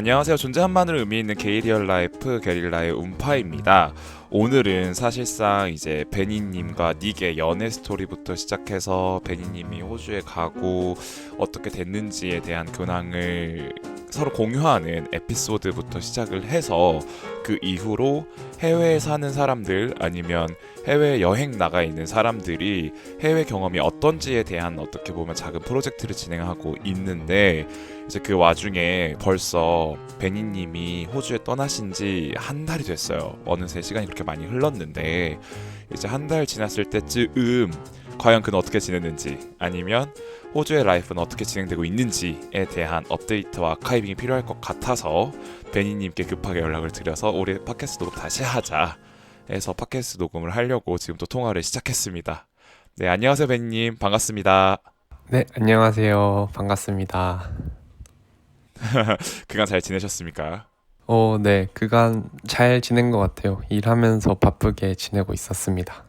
안녕하세요. 존재 한만을 의미 있는 게이리얼 라이프 게릴라의 운파입니다. 오늘은 사실상 이제 베니님과 닉의 연애 스토리부터 시작해서 베니님이 호주에 가고 어떻게 됐는지에 대한 근황을 서로 공유하는 에피소드부터 시작을 해서 그 이후로 해외에 사는 사람들 아니면 해외 여행 나가 있는 사람들이 해외 경험이 어떤지에 대한 어떻게 보면 작은 프로젝트를 진행하고 있는데 이제 그 와중에 벌써 베니님이 호주에 떠나신 지 한 달이 됐어요. 어느새 시간이 그렇게 많이 흘렀는데 이제 한 달 지났을 때쯤 과연 그는 어떻게 지냈는지 아니면 호주의 라이프는 어떻게 진행되고 있는지에 대한 업데이트와 아카이빙이 필요할 것 같아서 베니님께 급하게 연락을 드려서 우리 팟캐스트 녹음 다시 하자 해서 팟캐스트 녹음을 하려고 지금 또 통화를 시작했습니다. 네, 안녕하세요 베니님. 반갑습니다. 네, 안녕하세요. 반갑습니다. 그간 잘 지내셨습니까? 네, 그간 잘 지낸 것 같아요. 일하면서 바쁘게 지내고 있었습니다.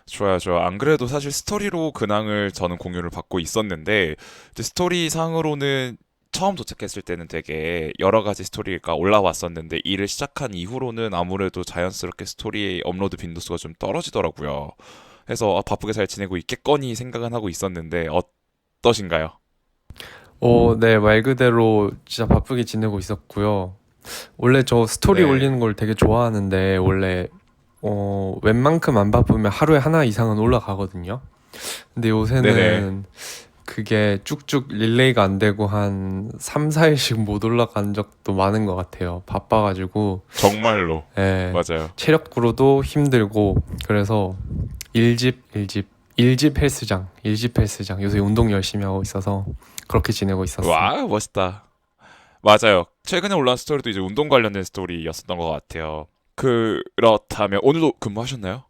좋아요, 좋아요. 안 그래도 사실 스토리로 근황을 저는 공유를 받고 있었는데 이제 스토리 상으로는 처음 도착했을 때는 되게 여러 가지 스토리가 올라왔었는데 일을 시작한 이후로는 아무래도 자연스럽게 스토리 업로드 빈도수가 좀 떨어지더라고요. 그래서 바쁘게 잘 지내고 있겠거니 생각은 하고 있었는데 어떠신가요? 네, 말 그대로 진짜 바쁘게 지내고 있었고요. 원래 저 스토리 네, 올리는 걸 되게 좋아하는데, 원래, 웬만큼 안 바쁘면 하루에 하나 이상은 올라가거든요. 근데 네네. 요새는 그게 쭉쭉 릴레이가 안 되고 한 3, 4일씩 못 올라간 적도 많은 것 같아요. 바빠가지고, 정말로. 예, 맞아요. 체력으로도 힘들고 그래서 일집 헬스장 요새 운동 열심히 하고 있어서 그렇게 지내고 있었습니다. 와, 멋있다. 맞아요. 최근에 올라온 스토리도 이제 운동 관련된 스토리였었던 것 같아요. 그렇다면 오늘도 근무하셨나요?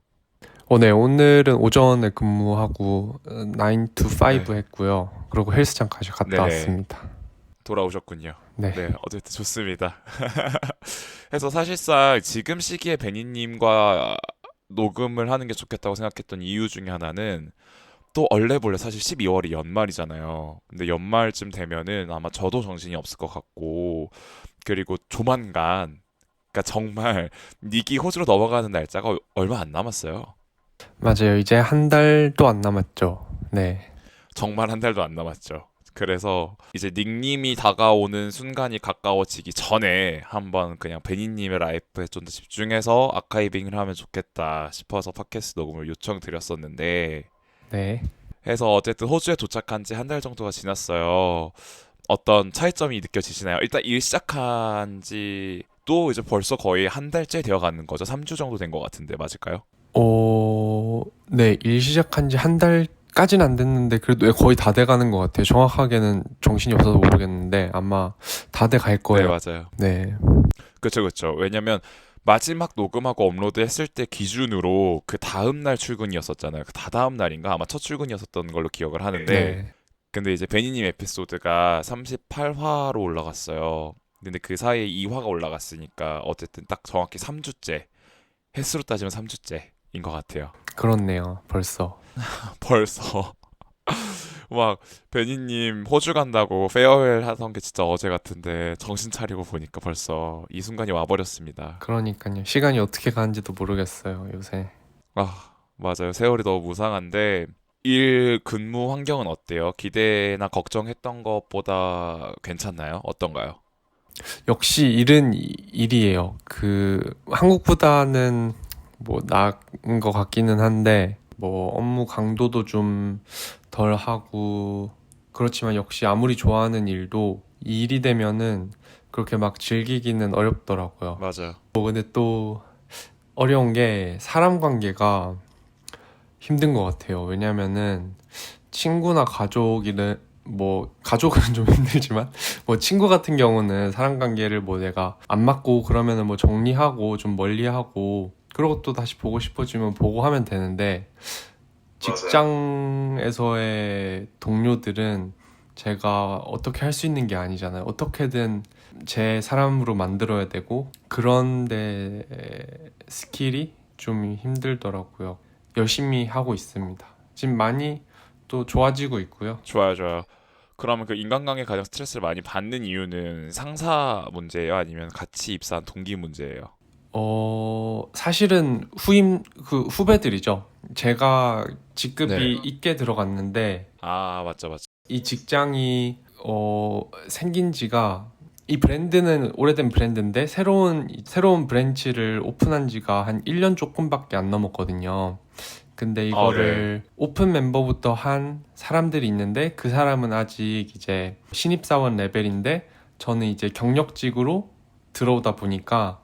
네, 오늘은 오전에 근무하고 9 to 5 네. 했고요. 그리고 헬스장까지 갔다 네네. 왔습니다. 돌아오셨군요. 네. 네, 어쨌든 좋습니다. 그래서 사실상 지금 시기에 베니님과 녹음을 하는 게 좋겠다고 생각했던 이유 중에 하나는 또 얼레벌레 사실 12월이 연말이잖아요. 근데 연말쯤 되면은 아마 저도 정신이 없을 것 같고 그리고 조만간 그러니까 정말 닉이 호주로 넘어가는 날짜가 얼마 안 남았어요. 맞아요. 이제 한 달도 안 남았죠. 네. 정말 한 달도 안 남았죠. 그래서 이제 닉님이 다가오는 순간이 가까워지기 전에 한번 그냥 베니님의 라이프에 좀 더 집중해서 아카이빙을 하면 좋겠다 싶어서 팟캐스트 녹음을 요청드렸었는데 네. 해서 어쨌든 호주에 도착한 지 한 달 정도가 지났어요. 어떤 차이점이 느껴지시나요? 일단 일 시작한 지 또 이제 벌써 거의 한 달째 되어 가는 거죠. 3주 정도 된 것 같은데 맞을까요? 네. 일 시작한 지 한 달까지는 안 됐는데 그래도 거의 다 돼가는 것 같아요. 정확하게는 정신이 없어서 모르겠는데 아마 다 돼 갈 네, 거예요. 맞아요. 네. 그쵸, 그쵸. 왜냐면 마지막 녹음하고 업로드 했을 때 기준으로 그 다음 날 출근이었었잖아요. 그 다다음 날인가? 아마 첫 출근이었었던 걸로 기억을 하는데 네. 근데 이제 베니님 에피소드가 38화로 올라갔어요. 근데 그 사이에 2화가 올라갔으니까 어쨌든 딱 정확히 3주째 횟수로 따지면 3주째인 것 같아요. 그렇네요. 벌써. 벌써 막 베니님 호주 간다고 페어웰 하던 게 진짜 어제 같은데 정신 차리고 보니까 벌써 이 순간이 와버렸습니다. 그러니까요. 시간이 어떻게 가는지도 모르겠어요, 요새. 아, 맞아요. 세월이 너무 무상한데 일 근무 환경은 어때요? 기대나 걱정했던 것보다 괜찮나요? 어떤가요? 역시 일은 일이에요. 한국보다는 뭐 나은 것 같기는 한데, 뭐 업무 강도도 좀 덜 하고, 그렇지만 역시 아무리 좋아하는 일도 이 일이 되면은 그렇게 막 즐기기는 어렵더라고요. 맞아요. 근데 또 어려운 게 사람 관계가 힘든 것 같아요. 왜냐면은 친구나 가족이든 뭐 가족은 좀 힘들지만 뭐 친구 같은 경우는 사람 관계를 뭐 내가 안 맞고 그러면은 뭐 정리하고 좀 멀리하고 그러고 또 다시 보고 싶어지면 보고 하면 되는데 직장에서의 동료들은 제가 어떻게 할 수 있는 게 아니잖아요. 어떻게든 제 사람으로 만들어야 되고 그런데 스킬이 좀 힘들더라고요. 열심히 하고 있습니다. 지금 많이 또 좋아지고 있고요. 좋아요, 좋아요. 그러면 그 인간관계 가장 스트레스를 많이 받는 이유는 상사 문제예요? 아니면 같이 입사한 동기 문제예요? 사실은 후배들이죠. 제가 네. 직급이 있게 들어갔는데, 아, 맞죠, 맞죠. 이 직장이, 생긴 지가, 이 브랜드는 오래된 브랜드인데, 새로운 브랜치를 오픈한 지가 한 1년 조금밖에 안 넘었거든요. 근데 아, 네. 이거를 오픈 멤버부터 한 사람들이 있는데, 그 사람은 아직 이제 신입사원 레벨인데, 저는 이제 경력직으로 들어오다 보니까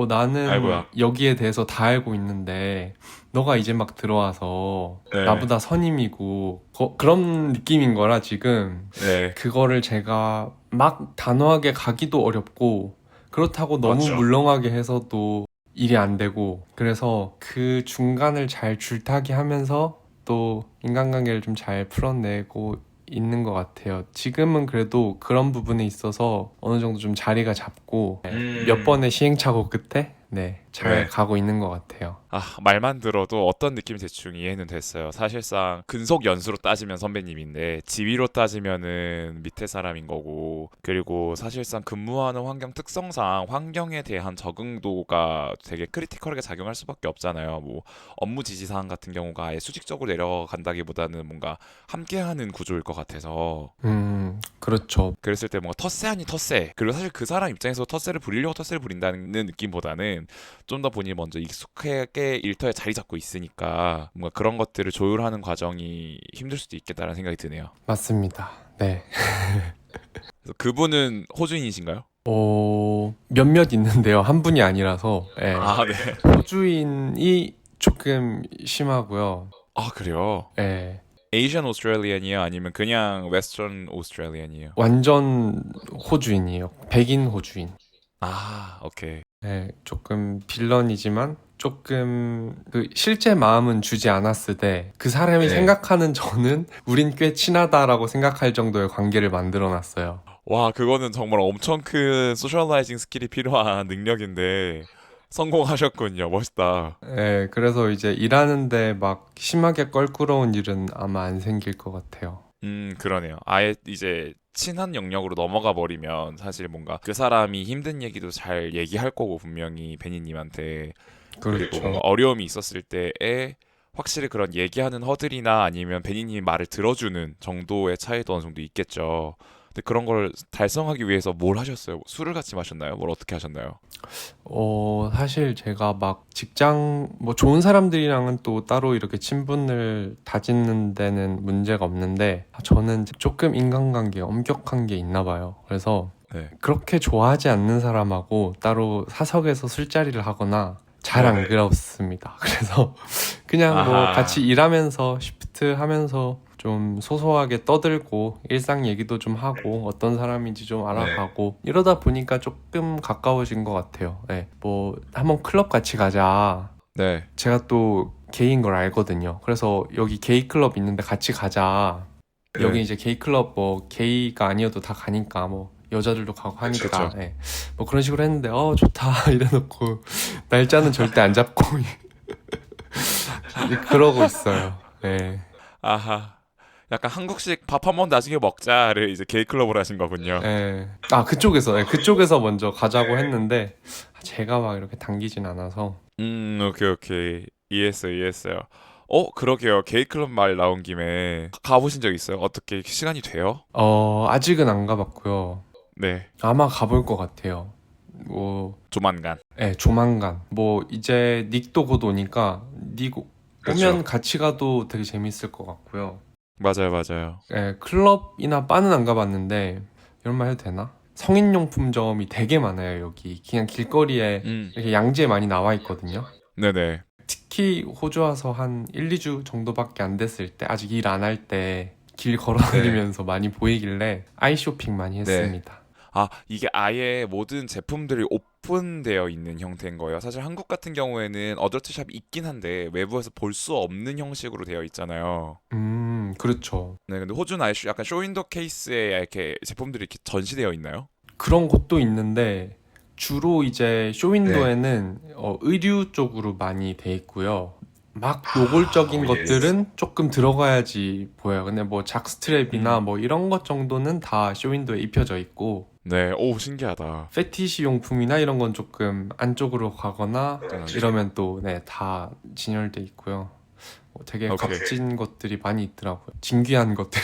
나는 아이고야. 여기에 대해서 다 알고 있는데 너가 이제 막 들어와서 네. 나보다 선임이고 그런 느낌인 거라 지금 네. 그거를 제가 막 단호하게 가기도 어렵고 그렇다고 너무 맞죠. 물렁하게 해서도 일이 안 되고 그래서 그 중간을 잘 줄타기 하면서 또 인간관계를 좀 잘 풀어내고 있는 것 같아요. 지금은 그래도 그런 부분에 있어서 어느 정도 좀 자리가 잡고 몇 음. 번의 시행착오 끝에 잘 네. 가고 있는 것 같아요. 아, 말만 들어도 어떤 느낌이 대충 이해는 됐어요. 사실상 근속 연수로 따지면 선배님인데 지위로 따지면은 밑에 사람인 거고, 그리고 사실상 근무하는 환경 특성상 환경에 대한 적응도가 되게 크리티컬하게 작용할 수밖에 없잖아요. 뭐 업무 지시 사항 같은 경우가 아예 수직적으로 내려간다기보다는 뭔가 함께하는 구조일 것 같아서, 그렇죠. 그랬을 때 뭔가 텃세 아닌 텃세, 그리고 사실 그 사람 입장에서 텃세를 부리려고 텃세를 부린다는 느낌보다는 좀 더 본인이 먼저 익숙하게 일터에 자리 잡고 있으니까 뭔가 그런 것들을 조율하는 과정이 힘들 수도 있겠다라는 생각이 드네요. 맞습니다. 네. 그래서 그분은 호주인이신가요? 몇몇 있는데요. 한 분이 아니라서. 아, 네. 호주인이 조금 심하고요. 아, 그래요? 예. 에이시안 오스트레일리언이요? 아니면 그냥 웨스턴 오스트레일리언이에요? 완전 호주인이에요. 백인 호주인. 아, 오케이. 조금 빌런이지만 조금 그 실제 마음은 주지 않았을 때 그 사람이 네. 생각하는 저는 우린 꽤 친하다라고 생각할 정도의 관계를 만들어 놨어요. 와, 그거는 정말 엄청 큰 소셜라이징 스킬이 필요한 능력인데 성공하셨군요. 멋있다. 그래서 이제 일하는데 막 심하게 껄끄러운 일은 아마 안 생길 것 같아요. 그러네요. 아예 이제 친한 영역으로 넘어가 버리면 사실 뭔가 그 사람이 힘든 얘기도 잘 얘기할 거고 분명히 베니님한테, 그리고 뭔가 그렇죠. 어려움이 있었을 때에 확실히 그런 얘기하는 허들이나 아니면 베니님이 말을 들어주는 정도의 차이도 어느 정도 있겠죠. 근데 그런 걸 달성하기 위해서 뭘 하셨어요? 술을 같이 마셨나요? 뭘 어떻게 하셨나요? 사실 제가 막 뭐 좋은 사람들이랑은 또 따로 이렇게 친분을 다짓는 데는 문제가 없는데, 저는 조금 인간관계에 엄격한 게 있나 봐요. 그래서 네. 그렇게 좋아하지 않는 사람하고 따로 사석에서 술자리를 하거나 잘 안 네네. 그렇습니다. 그래서 그냥 뭐 같이 아하. 일하면서 시프트 하면서 좀 소소하게 떠들고 일상 얘기도 좀 하고 어떤 사람인지 좀 네. 알아가고 이러다 보니까 조금 가까워진 것 같아요. 뭐 한번 클럽 같이 가자. 네. 제가 또 게이인 걸 알거든요. 그래서 여기 게이 클럽 있는데 같이 가자. 여기 네. 이제 게이 클럽 뭐 게이가 아니어도 다 가니까 뭐 여자들도 가고 그쵸, 하니까 그쵸. 뭐 그런 식으로 했는데 좋다 이래놓고 날짜는 절대 안 잡고 그러고 있어요. 아하. 약간 한국식 밥 한 번 나중에 먹자를 이제 게이클럽으로 하신 거군요. 그쪽에서 먼저 가자고 했는데 제가 막 이렇게 당기진 않아서 오케이, 오케이. 이해했어요, 이해했어요. 그러게요. 게이클럽 말 나온 김에 가보신 적 있어요? 어떻게 시간이 돼요? 아직은 안 가봤고요. 네, 아마 가볼 것 같아요. 뭐 조만간. 조만간 뭐 이제 닉도 곧 오니까 닉 그렇죠. 오면 같이 가도 되게 재밌을 것 같고요. 맞아요, 맞아요. 클럽이나 바는 안 가봤는데 이런 말 해도 되나? 성인용품점이 되게 많아요, 여기. 그냥 길거리에 음, 이렇게 양지에 많이 나와 있거든요. 네네. 특히 호주 와서 한 1, 2주 정도밖에 안 됐을 때, 아직 일 안 할 때 길 네, 걸어다니면서 많이 보이길래 아이쇼핑 많이 네. 했습니다. 아, 이게 아예 모든 제품들이 오픈되어 있는 형태인 거예요. 사실 한국 같은 경우에는 어덜트샵이 있긴 한데 외부에서 볼 수 없는 형식으로 되어 있잖아요. 그렇죠. 네, 근데 호주는 아예 약간 쇼윈도 케이스에 이렇게 제품들이 이렇게 전시되어 있나요? 그런 곳도 있는데 주로 이제 네. 쇼윈도에는 의류 쪽으로 많이 돼 있고요. 막 노골적인 예. 것들은 조금 들어가야지 보여요. 근데 뭐 작스트랩이나 뭐 이런 것 정도는 다 쇼윈도에 입혀져 있고 네, 오 신기하다. 패티시 용품이나 이런 건 조금 안쪽으로 가거나 이러면 또 네, 다 진열돼 있고요. 되게 오케이. 값진 것들이 많이 있더라고요. 진귀한 것들이.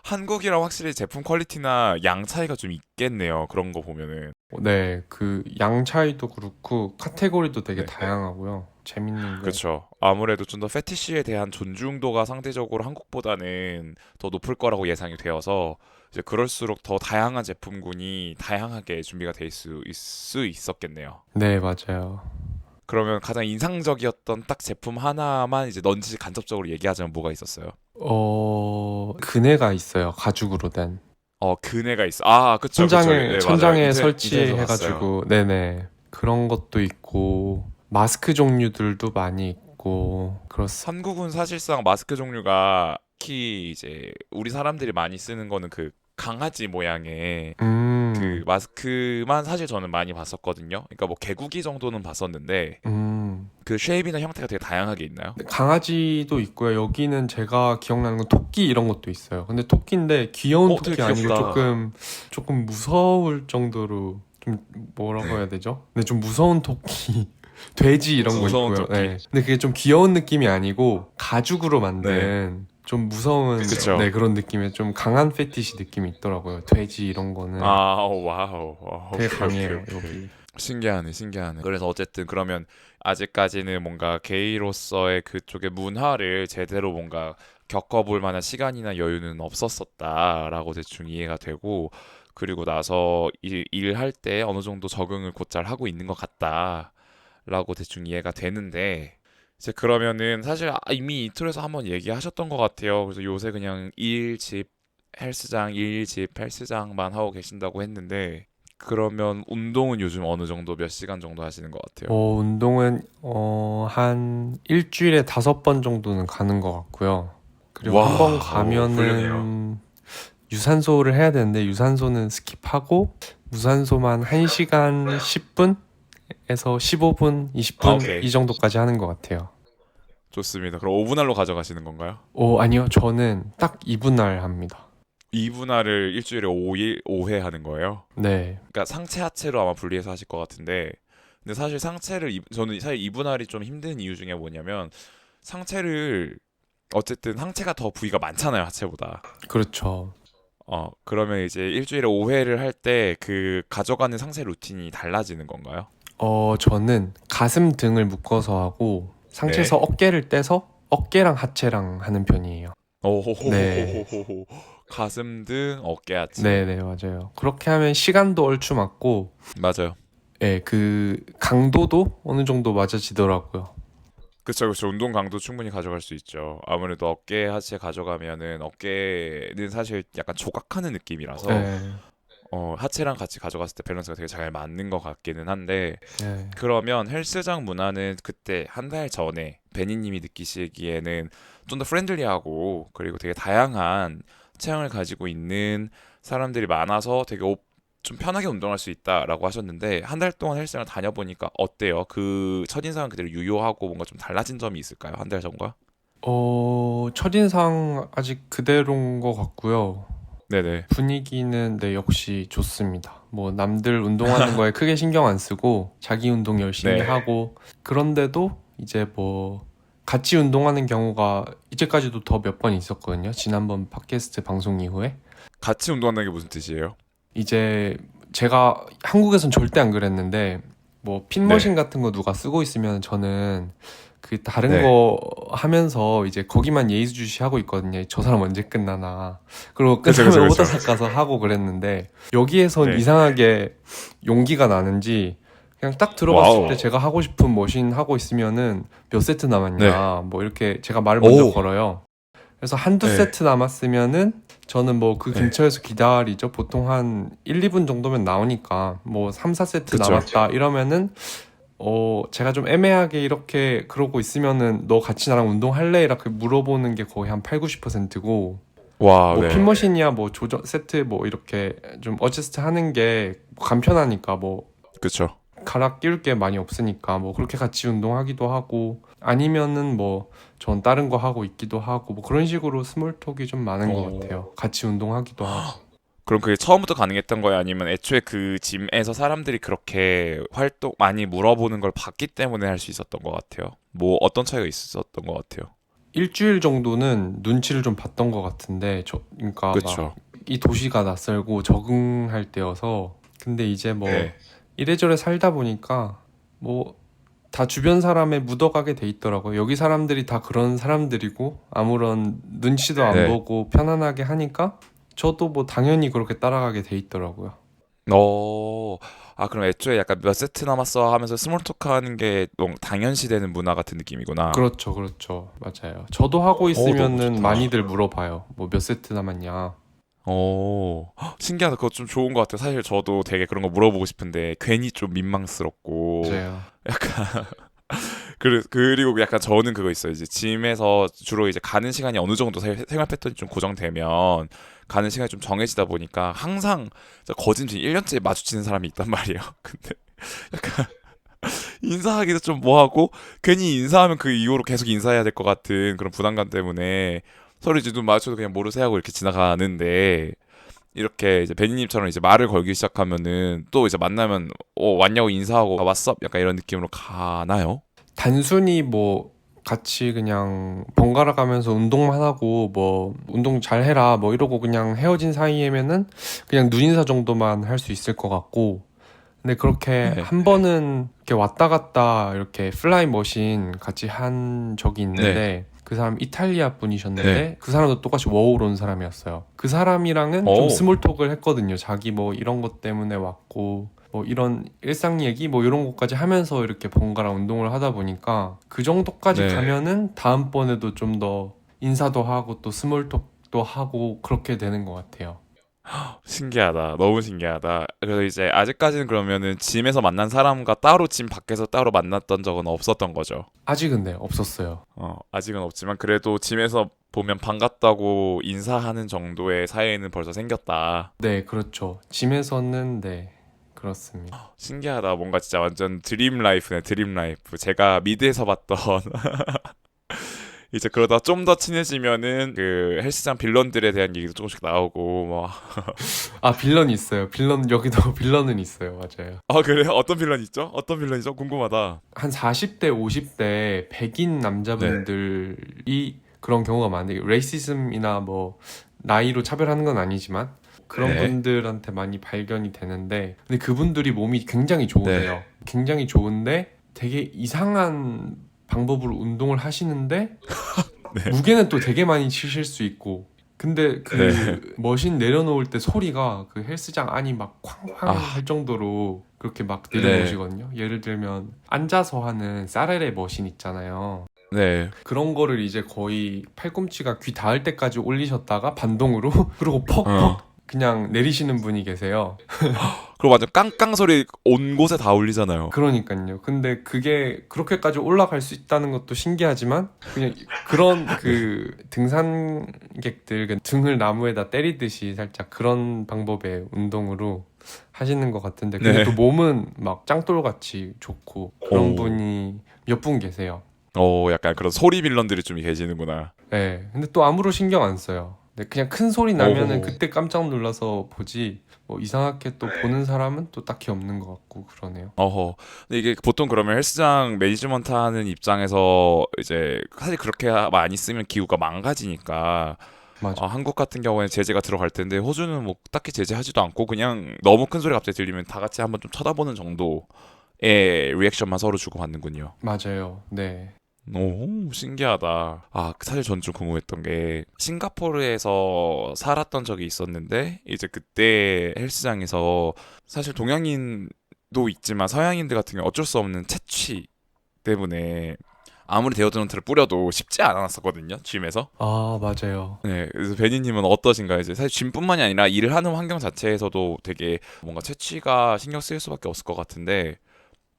한국이랑 확실히 제품 퀄리티나 양 차이가 좀 있겠네요. 그런 거 보면은. 네, 그 양 차이도 그렇고 카테고리도 되게 네. 다양하고요. 재밌는 게. 그렇죠. 아무래도 좀 더 페티시에 대한 존중도가 상대적으로 한국보다는 더 높을 거라고 예상이 되어서 이제 그럴수록 더 다양한 제품군이 다양하게 준비가 될 수 있었겠네요. 네, 맞아요. 그러면 가장 인상적이었던 딱 제품 하나만 이제 넌지 간접적으로 얘기하자면 뭐가 있었어요? 그네가 있어요. 가죽으로 된. 그네가 있어. 아, 그쵸, 그쵸. 천장에 네, 맞아요. 천장에 인터넷에서 설치해가지고 네네 그런 것도 있고 마스크 종류들도 많이 있고 그렇습니다. 한국은 사실상 마스크 종류가 특히 이제 우리 사람들이 많이 쓰는 거는 그 강아지 모양의 그 마스크만 사실 저는 많이 봤었거든요. 그러니까 뭐 개구기 정도는 봤었는데 그 쉐입이나 형태가 되게 다양하게 있나요? 강아지도 있고요. 여기는 제가 기억나는 건 토끼 이런 것도 있어요. 근데 토끼인데 귀여운 토끼 되게 아니고 귀엽다. 조금 무서울 정도로 좀 뭐라고 해야 되죠? 근데 좀 무서운 토끼. 돼지 이런 거 무서운 있고요. 토끼. 네. 근데 그게 좀 귀여운 느낌이 아니고 가죽으로 만든 좀 무서운 그쵸. 네, 그런 느낌의 좀 강한 패티시 느낌이 있더라고요. 돼지 이런 거는 와우. 되게 오케이, 강해요. 오케이. 여기. 신기하네. 그래서 어쨌든 그러면 아직까지는 뭔가 게이로서의 그쪽의 문화를 제대로 뭔가 겪어볼 만한 시간이나 여유는 없었었다라고 대충 이해가 되고 그리고 나서 일할 때 어느 정도 적응을 곧잘 하고 있는 것 같다라고 대충 이해가 되는데 이제 그러면은 사실 이미 인트로에서 한번 얘기하셨던 것 같아요. 그래서 요새 그냥 일, 집, 헬스장만 하고 계신다고 했는데 그러면 운동은 요즘 어느 정도 몇 시간 정도 하시는 것 같아요? 운동은 한 일주일에 5번 정도는 가는 것 같고요. 그리고 와, 한 번 훌륭해요. 가면은 유산소를 해야 되는데 유산소는 스킵하고 무산소만 1시간 10분에서 15분, 20분 오케이. 이 정도까지 하는 것 같아요. 좋습니다. 그럼 오분할로 가져가시는 건가요? 아니요. 저는 딱 2분할 합니다. 2분할을 일주일에 5일, 5회 하는 거예요? 네. 그러니까 상체 하체로 아마 분리해서 하실 것 같은데 근데 사실 저는 사실 2분할이 좀 힘든 이유 중에 뭐냐면 상체를 어쨌든 상체가 더 부위가 많잖아요, 하체보다. 그렇죠. 그러면 이제 일주일에 5회를 할 때 그 가져가는 상체 루틴이 달라지는 건가요? 저는 가슴 등을 묶어서 하고 상체에서 네. 어깨를 떼서 어깨랑 하체랑 하는 편이에요. 네. 오호호호호호호. 가슴 등 어깨 하체. 네네, 맞아요. 그렇게 하면 시간도 얼추 맞고, 맞아요. 예, 그 강도도 어느 정도 맞아지더라고요. 그쵸. 운동 강도 충분히 가져갈 수 있죠. 아무래도 어깨 하체 가져가면은 어깨는 사실 약간 조각하는 느낌이라서 네, 하체랑 같이 가져갔을 때 밸런스가 되게 잘 맞는 것 같기는 한데 네. 그러면 헬스장 문화는 그때 한 달 전에 베니님이 느끼시기에는 좀 더 프렌들리하고 그리고 되게 다양한 체형을 가지고 있는 사람들이 많아서 되게 좀 편하게 운동할 수 있다라고 하셨는데 한 달 동안 헬스장을 다녀보니까 어때요? 그 첫인상은 그대로 유효하고 뭔가 좀 달라진 점이 있을까요? 한 달 전과? 첫인상 아직 그대로인 것 같고요. 네네. 분위기는 네, 역시 좋습니다. 뭐 남들 운동하는 거에 크게 신경 안 쓰고 자기 운동 열심히 네. 하고 그런데도 이제 뭐 같이 운동하는 경우가 이제까지도 더 몇 번 있었거든요. 지난번 팟캐스트 방송 이후에. 같이 운동한다는 게 무슨 뜻이에요? 이제 제가 한국에선 절대 안 그랬는데 뭐 핀머신 네. 같은 거 누가 쓰고 있으면 저는 그 다른 네. 거 하면서 이제 거기만 예의주시 하고 있거든요. 저 사람 언제 끝나나. 그리고 그쵸, 끝나면 그쵸. 오다삭 가서 하고 그랬는데 여기에선 네. 이상하게 용기가 나는지 그냥 딱 들어갔을 와우. 때 제가 하고 싶은 머신 하고 있으면은 몇 세트 남았냐 네. 뭐 이렇게 제가 말을 먼저 오. 걸어요. 그래서 한두 네. 세트 남았으면은 저는 뭐 그 네. 근처에서 기다리죠. 보통 한 1, 2분 정도면 나오니까 뭐 3, 4세트 그쵸. 남았다 이러면은 제가 좀 애매하게 이렇게 그러고 있으면은 너 같이 나랑 운동할래? 이렇게 물어보는 게 거의 한 8, 90%고 와, 뭐 네. 핀머신이야 뭐 조정 세트 뭐 이렇게 좀 어저스트 하는 게 간편하니까 뭐 그쵸. 갈아 끼울 게 많이 없으니까 뭐 그렇게 같이 운동하기도 하고 아니면은 뭐 전 다른 거 하고 있기도 하고 뭐 그런 식으로 스몰톡이 좀 많은 것 오. 같아요. 같이 운동하기도 하고. 그럼 그게 처음부터 가능했던 거예요? 아니면 애초에 그 짐에서 사람들이 그렇게 활동 많이 물어보는 걸 봤기 때문에 할 수 있었던 것 같아요? 뭐 어떤 차이가 있었던 것 같아요? 일주일 정도는 눈치를 좀 봤던 것 같은데 그러니까 막 그쵸. 이 도시가 낯설고 적응할 때여서 근데 이제 뭐 네. 이래저래 살다 보니까 뭐 다 주변 사람에 묻어가게 돼 있더라고요. 여기 사람들이 다 그런 사람들이고 아무런 눈치도 안 네. 보고 편안하게 하니까 저도 뭐 당연히 그렇게 따라가게 돼 있더라고요. 어, 그럼 애초에 약간 몇 세트 남았어 하면서 스몰 토크 하는 게 너무 당연시 되는 문화 같은 느낌이구나. 그렇죠, 그렇죠. 맞아요. 저도 하고 너무 있으면은 좋다. 많이들 물어봐요. 뭐 몇 세트 남았냐. 신기하다. 그거 좀 좋은 것 같아요. 사실 저도 되게 그런 거 물어보고 싶은데 괜히 좀 민망스럽고 맞아요. 약간 그리고 약간 저는 그거 있어요. 이제 짐에서 주로 이제 가는 시간이 어느 정도 생활 패턴이 좀 고정되면 가는 시간이 좀 정해지다 보니까 항상 저 거진 지금 1년째 마주치는 사람이 있단 말이에요. 근데 약간 인사하기도 좀 뭐하고 괜히 인사하면 그 이후로 계속 인사해야 될 것 같은 그런 부담감 때문에 서로 이제 눈 마주쳐도 그냥 모르쇠 하고 이렇게 지나가는데 이렇게 이제 베니님처럼 이제 말을 걸기 시작하면은 또 이제 만나면 왔냐고 인사하고 왔어? 약간 이런 느낌으로 가나요? 단순히 뭐 같이 그냥 번갈아 가면서 운동만 하고 뭐 운동 잘 해라 뭐 이러고 그냥 헤어진 사이에면은 그냥 눈인사 정도만 할 수 있을 것 같고 근데 그렇게 네. 한 번은 이렇게 왔다 갔다 이렇게 플라이 머신 같이 한 적이 네. 있는데 그 사람 이탈리아 분이셨는데 네. 그 사람도 똑같이 워홀 온 사람이었어요. 그 사람이랑은 좀 오. 스몰톡을 했거든요. 자기 뭐 이런 것 때문에 왔고 뭐 이런 일상 얘기 뭐 이런 것까지 하면서 이렇게 번갈아 운동을 하다 보니까 그 정도까지 네. 가면은 다음번에도 좀 더 인사도 하고 또 스몰톡도 하고 그렇게 되는 것 같아요. 신기하다. 너무 신기하다. 그래서 이제 아직까지는 그러면은 짐에서 만난 사람과 따로 짐 밖에서 따로 만났던 적은 없었던 거죠. 아직은 네, 없었어요. 아직은 없지만 그래도 짐에서 보면 반갑다고 인사하는 정도의 사이는 벌써 생겼다. 네, 그렇죠. 짐에서는 네, 그렇습니다. 신기하다. 뭔가 진짜 완전 드림 라이프네, 드림 라이프. 제가 미드에서 봤던 이제 그러다 좀 더 친해지면은 그 헬스장 빌런들에 대한 얘기도 조금씩 나오고 뭐. 아, 빌런이 있어요. 빌런, 여기도 빌런은 있어요. 맞아요. 그래요? 어떤 빌런 있죠? 어떤 빌런이죠? 궁금하다. 한 40대, 50대 백인 네. 남자분들이 그런 경우가 많은데, 레이시즘이나 뭐, 나이로 차별하는 건 아니지만, 그런 네. 분들한테 많이 발견이 되는데, 근데 그분들이 몸이 굉장히 네. 좋으세요. 굉장히 좋은데, 되게 이상한 방법으로 운동을 하시는데, 네. 무게는 또 되게 많이 치실 수 있고 근데 네. 그 머신 내려놓을 때 소리가 그 헬스장 안이 막 쾅쾅 아, 할 정도로 그렇게 막 네. 내려놓으시거든요. 예를 들면 앉아서 하는 사레레 머신 있잖아요. 네. 그런 거를 이제 거의 팔꿈치가 귀 닿을 때까지 올리셨다가 반동으로 그리고 어. 퍽퍽 그냥 내리시는 분이 계세요. 그리고 완전 깡깡 소리 온 곳에 다 울리잖아요. 그러니까요. 근데 그게 그렇게까지 올라갈 수 있다는 것도 신기하지만 그냥 그런 그 등산객들 그 등을 나무에다 때리듯이 살짝 그런 방법의 운동으로 하시는 것 같은데 근데 또 네. 몸은 막 짱돌같이 좋고 그런 오. 분이 몇 분 계세요. 약간 그런 소리 빌런들이 좀 계시는구나. 네. 근데 또 아무런 신경 안 써요. 근데 그냥 큰 소리 나면은 오. 그때 깜짝 놀라서 보지 뭐 이상하게 또 보는 사람은 또 딱히 없는 것 같고 그러네요. 어허. 근데 이게 보통 그러면 헬스장 매니지먼트 하는 입장에서 이제 사실 그렇게 많이 쓰면 기구가 망가지니까 맞아. 한국 같은 경우에는 제재가 들어갈 텐데 호주는 뭐 딱히 제재하지도 않고 그냥 너무 큰 소리 갑자기 들리면 다 같이 한번 좀 쳐다보는 정도의 리액션만 서로 주고 받는군요. 맞아요. 네. 오, 신기하다. 사실 전 좀 궁금했던 게 싱가포르에서 살았던 적이 있었는데 이제 그때 헬스장에서 사실 동양인도 있지만 서양인들 같은 경우 어쩔 수 없는 체취 때문에 아무리 데오드런트를 뿌려도 쉽지 않았었거든요, 짐에서. 아, 맞아요. 네, 그래서 베니님은 어떠신가요? 이제 사실 짐뿐만이 아니라 일을 하는 환경 자체에서도 되게 뭔가 채취가 신경 쓰일 수밖에 없을 것 같은데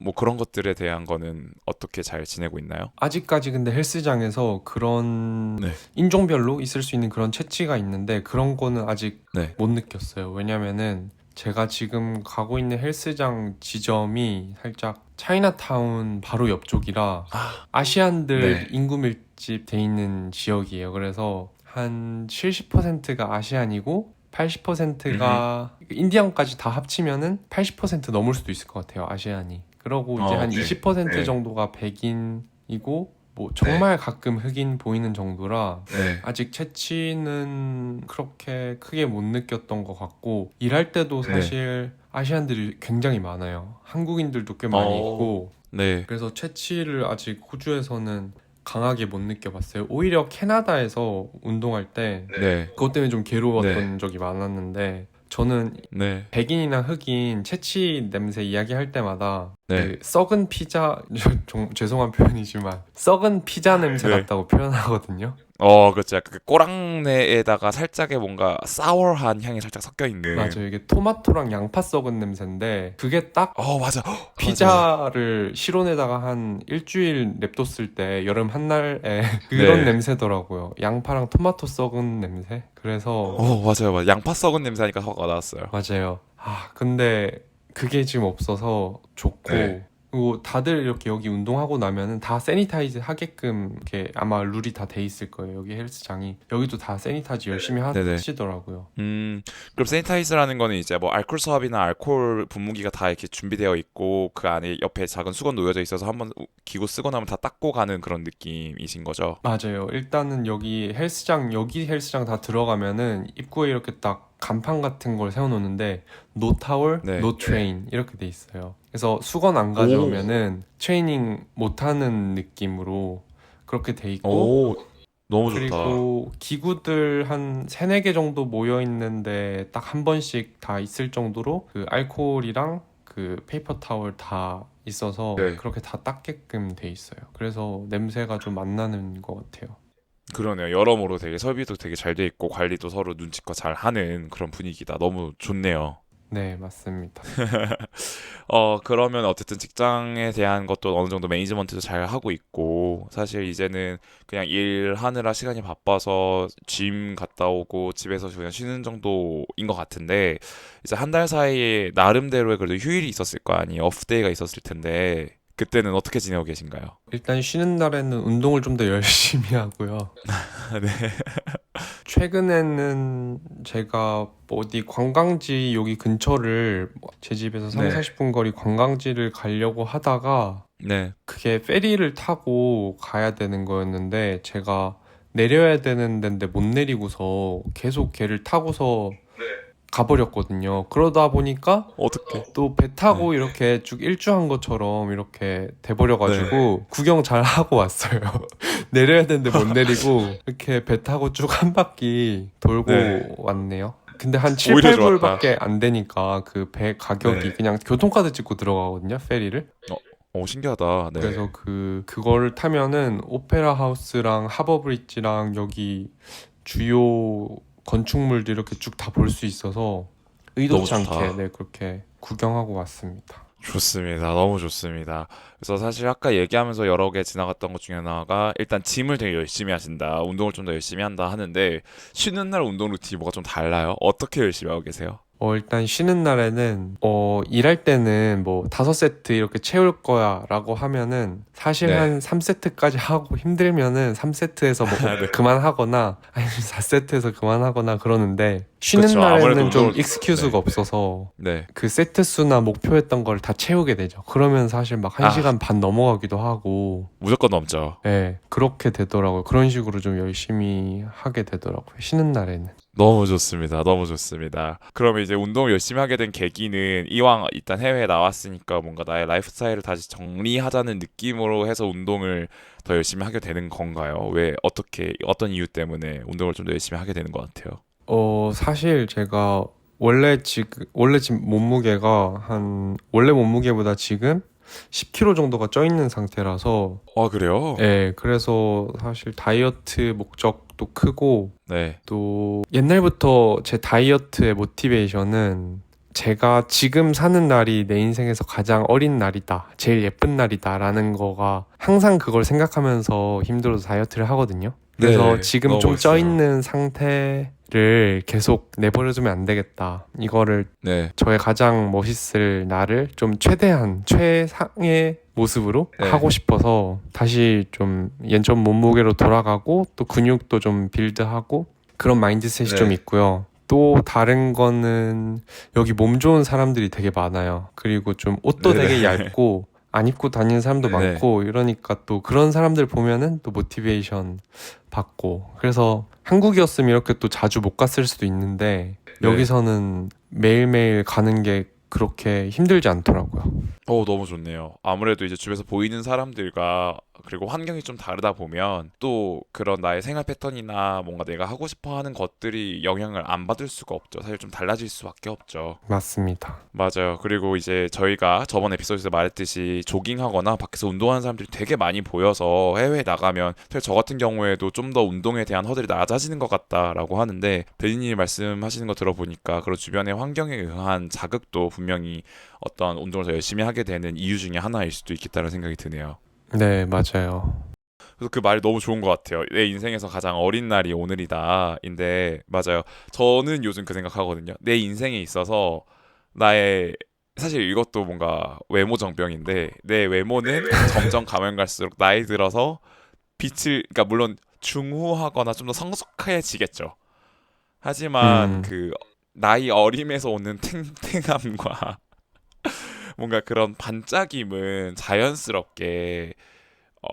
뭐 그런 것들에 대한 거는 어떻게 잘 지내고 있나요? 아직까지 근데 헬스장에서 그런 네, 인종별로 있을 수 있는 그런 채취가 있는데 그런 거는 아직 네, 못 느꼈어요. 왜냐면은 제가 지금 가고 있는 헬스장 지점이 살짝 차이나타운 바로 옆쪽이라 아시안들 네. 인구 밀집 돼 있는 지역이에요. 그래서 한 70%가 아시안이고 80%가 인디안까지 다 합치면은 80% 넘을 수도 있을 것 같아요. 아시안이. 그러고 이제 한 네. 20% 네. 정도가 백인이고 뭐 정말 가끔 흑인 보이는 정도라 네. 아직 채취는 그렇게 크게 못 느꼈던 것 같고 일할 때도 네. 사실 아시안들이 굉장히 많아요. 한국인들도 꽤 많이 있고 네. 그래서 채취를 아직 호주에서는 강하게 못 느껴봤어요. 오히려 캐나다에서 운동할 때 네. 그것 때문에 좀 괴로웠던 적이 많았는데 저는 네. 백인이나 흑인 채취 냄새 이야기할 때마다 네. 그 썩은 피자 죄송한 표현이지만 썩은 피자 냄새 네. 같다고 표현하거든요. 그렇죠. 약간 그 꼬랑내에다가 살짝의 뭔가 사워한 향이 살짝 섞여 있는. 맞아요. 이게 토마토랑 양파 썩은 냄새인데 그게 딱 맞아. 피자를 실온에다가 한 일주일 냅뒀을 때 여름 한날에 그런 네. 냄새더라고요. 양파랑 토마토 썩은 냄새. 그래서 맞아요. 양파 썩은 냄새 하니까 화가 나왔어요. 맞아요. 근데 그게 지금 없어서 좋고 네. 그리고 다들 이렇게 여기 운동하고 나면은 다 세니타이즈 하게끔 이렇게 아마 룰이 다 돼 있을 거예요. 여기 헬스장이 여기도 다 세니타이즈 열심히 네네. 하시더라고요. 그럼 세니타이즈라는 거는 이제 뭐 알코올 수압이나 알코올 분무기가 다 이렇게 준비되어 있고 그 안에 옆에 작은 수건 놓여져 있어서 한번 기구 쓰고 나면 다 닦고 가는 그런 느낌이신 거죠? 맞아요. 일단은 여기 헬스장 다 들어가면은 입구에 이렇게 딱 간판 같은 걸 세워놓는데 no towel, 네. no train 이렇게 돼 있어요. 그래서 수건 안 가져오면은 트레이닝 못하는 느낌으로 그렇게 돼 있고 너무 좋다. 그리고 기구들 한 3, 4개 정도 모여 있는데 딱 한 번씩 다 있을 정도로 그 알코올이랑 그 페이퍼 타월 다 있어서 네. 그렇게 다 닦게끔 돼 있어요. 그래서 냄새가 좀 안 나는 것 같아요. 그러네요. 여러모로 되게 설비도 되게 잘 돼 있고 관리도 서로 눈치껏 잘 하는 그런 분위기다. 너무 좋네요. 네, 맞습니다. 그러면 어쨌든 직장에 대한 것도 어느 정도 매니지먼트도 잘 하고 있고, 사실 이제는 그냥 일하느라 시간이 바빠서 짐 갔다 오고 집에서 그냥 쉬는 정도인 것 같은데, 이제 한 달 사이에 나름대로의 그래도 휴일이 있었을 거 아니에요. 오프데이가 있었을 텐데, 그때는 어떻게 지내고 계신가요? 일단 쉬는 날에는 운동을 좀 더 열심히 하고요. 네. 최근에는 제가 뭐 어디 관광지 여기 근처를 제 집에서 3, 네. 40분 거리 관광지를 가려고 하다가 네. 그게 페리를 타고 가야 되는 거였는데 제가 내려야 되는 데인데 못 내리고서 계속 걔를 타고서 가버렸거든요. 그러다 보니까 어떻게? 또 배 타고 이렇게 쭉 일주한 것처럼 이렇게 돼버려가지고 구경 잘 하고 왔어요. 내려야 되는데 못 내리고 이렇게 배 타고 쭉 한 바퀴 돌고 네. 왔네요. 근데 한 7, 오히려 8불밖에 안 되니까 그 배 가격이 네. 그냥 교통카드 찍고 들어가거든요. 페리를. 신기하다. 네. 그래서 그거를 타면은 오페라 하우스랑 하버 브릿지랑 여기 주요 건축물들 이렇게 쭉 다 볼 수 있어서 의도치 너무 좋다. 않게 그렇게 구경하고 왔습니다. 좋습니다. 너무 좋습니다. 그래서 사실 아까 얘기하면서 여러 개 지나갔던 것 중에 하나가 일단 짐을 되게 열심히 하신다. 운동을 좀 더 열심히 한다 하는데 쉬는 날 운동 루틴이 뭐가 좀 달라요? 어떻게 열심히 하고 계세요? 일단 쉬는 날에는 일할 때는 뭐 5세트 이렇게 채울 거야 라고 하면은 사실 네. 한 3세트까지 하고 힘들면은 3세트에서 뭐 네. 그만하거나 아니면 4세트에서 그만하거나 그러는데 쉬는 그쵸, 아무래도 날에는 좀 운동을- 익스큐즈가 네. 없어서 네. 그 세트 수나 목표했던 걸 다 채우게 되죠. 그러면 사실 막 1시간 반 넘어가기도 하고 무조건 넘죠. 네, 그렇게 되더라고요. 그런 식으로 좀 열심히 하게 되더라고요. 쉬는 날에는. 너무 좋습니다. 너무 좋습니다. 그러면 이제 운동을 열심히 하게 된 계기는 이왕 일단 해외에 나왔으니까 뭔가 나의 라이프 스타일을 다시 정리하자는 느낌으로 해서 운동을 더 열심히 하게 되는 건가요? 왜 어떤 이유 때문에 운동을 좀 더 열심히 하게 되는 것 같아요? 사실 제가 원래 지금 몸무게가 원래 몸무게보다 지금 10kg 정도가 쪄 있는 상태라서 그래요? 네, 그래서 사실 다이어트 목적도 크고 네. 또 옛날부터 제 다이어트의 모티베이션은 제가 지금 사는 날이 내 인생에서 가장 어린 날이다, 제일 예쁜 날이다 라는 거가 항상 그걸 생각하면서 힘들어서 다이어트를 하거든요. 그래서 네, 지금 너무 좀 멋있어요. 쪄있는 상태가 를 계속 내버려두면 안 되겠다. 이거를 네. 저의 가장 멋있을 나를 좀 최대한 최상의 모습으로 네. 하고 싶어서 다시 좀 옛전 몸무게로 돌아가고 또 근육도 좀 빌드하고 그런 마인드셋이 네. 좀 있고요. 또 다른 거는 여기 몸 좋은 사람들이 되게 많아요. 그리고 좀 옷도 네네. 되게 얇고 안 입고 다니는 사람도 네. 많고 이러니까 또 그런 사람들 보면은 또 모티베이션 받고 그래서 한국이었으면 이렇게 또 자주 못 갔을 수도 있는데 네. 여기서는 매일매일 가는 게 그렇게 힘들지 않더라고요. 너무 좋네요. 아무래도 이제 주변에서 보이는 사람들과 그리고 환경이 좀 다르다 보면 또 그런 나의 생활 패턴이나 뭔가 내가 하고 싶어 하는 것들이 영향을 안 받을 수가 없죠. 사실 좀 달라질 수밖에 없죠. 맞습니다. 맞아요. 그리고 이제 저희가 저번 에피소드에서 말했듯이 조깅하거나 밖에서 운동하는 사람들이 되게 많이 보여서 해외에 나가면 사실 저 같은 경우에도 좀 더 운동에 대한 허들이 낮아지는 것 같다라고 하는데 베니님이 말씀하시는 거 들어보니까 그런 주변의 환경에 의한 자극도 분명히 어떤 운동을 더 열심히 하게 되는 이유 중에 하나일 수도 있겠다는 생각이 드네요. 네, 맞아요. 그래서 그 말이 너무 좋은 것 같아요. 내 인생에서 가장 어린 날이 오늘이다인데 맞아요. 저는 요즘 그 생각하거든요. 내 인생에 있어서 나의 사실 이것도 뭔가 외모 정병인데 내 외모는 점점 가면 갈수록 나이 들어서 빛을 그러니까 물론 중후하거나 좀 더 성숙해지겠죠. 하지만 음, 그 나이 어림에서 오는 탱탱함과 뭔가 그런 반짝임은 자연스럽게 어,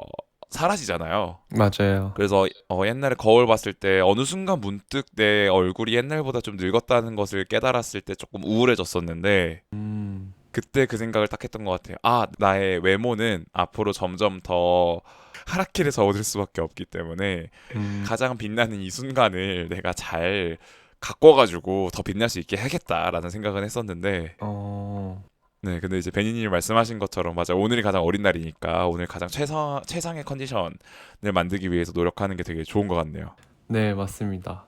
사라지잖아요. 맞아요. 그래서 옛날에 거울 봤을 때 어느 순간 문득 내 얼굴이 옛날보다 좀 늙었다는 것을 깨달았을 때 조금 우울해졌었는데 음, 그때 그 생각을 딱 했던 것 같아요. 아, 나의 외모는 앞으로 점점 더 하락길에 접어들 수밖에 없기 때문에 음, 가장 빛나는 이 순간을 내가 잘 가꿔가지고 더 빛날 수 있게 해야겠다라는 생각은 했었는데 어, 네, 근데 이제 베니님이 말씀하신 것처럼 맞아 오늘이 가장 어린 날이니까 오늘 가장 최상의 컨디션을 만들기 위해서 노력하는 게 되게 좋은 것 같네요. 네, 맞습니다.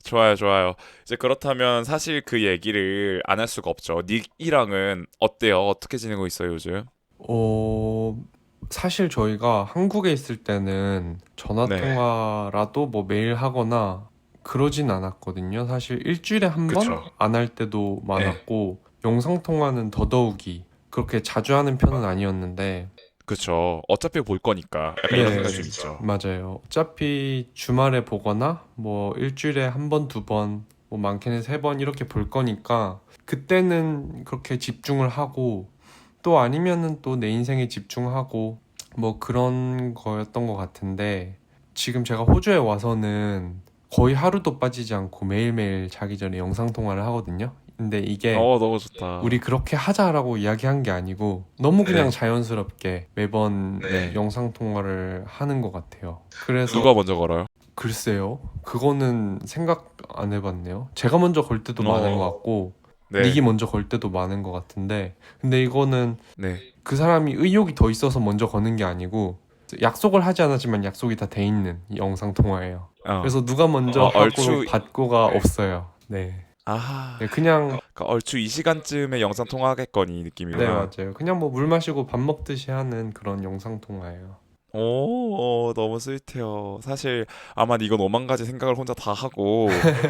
좋아요, 좋아요. 이제 그렇다면 사실 그 얘기를 안 할 수가 없죠. 닉이랑은 어때요? 어떻게 지내고 있어요, 요즘? 어, 사실 저희가 한국에 있을 때는 전화 네, 통화라도 뭐 매일 하거나 그러진 않았거든요. 사실 일주일에 한 번 그쵸. 안 할 때도 네, 많았고 영상 통화는 더더욱이 그렇게 자주 하는 편은 아니었는데 그쵸. 어차피 볼 거니까 약간 이런 네, 생각이 좀 있죠. 맞아요. 어차피 주말에 보거나 뭐 일주일에 한 번, 두 번, 뭐 많게는 세 번 이렇게 볼 거니까 그때는 그렇게 집중을 하고 또 아니면은 또 내 인생에 집중하고 뭐 그런 거였던 것 같은데 지금 제가 호주에 와서는 거의 하루도 빠지지 않고 매일매일 자기 전에 영상 통화를 하거든요. 근데 이게 너무 우리 좋다. 그렇게 하자라고 이야기한 게 아니고 너무 그냥 네, 자연스럽게 매번 네. 영상 통화를 하는 것 같아요. 그래서 누가 먼저 걸어요? 글쎄요, 그거는 생각 안 해봤네요. 제가 먼저 걸 때도 많은 것 어, 같고 닉이 네, 먼저 걸 때도 많은 것 같은데 근데 이거는 네. 그 사람이 의욕이 더 있어서 먼저 거는 게 아니고 약속을 하지 않았지만 약속이 다 돼 있는 이 영상 통화예요. 어, 그래서 누가 먼저 하고 얼추, 받고가 없어요. 네. 아, 네, 그냥 그러니까 얼추 이 시간쯤에 영상 통화하겠거니 네, 느낌이구나. 맞아요. 그냥 뭐 물 마시고 밥 먹듯이 하는 그런 영상 통화예요. 너무 스윗해요. 사실 아마 이건 오만 가지 생각을 혼자 다 하고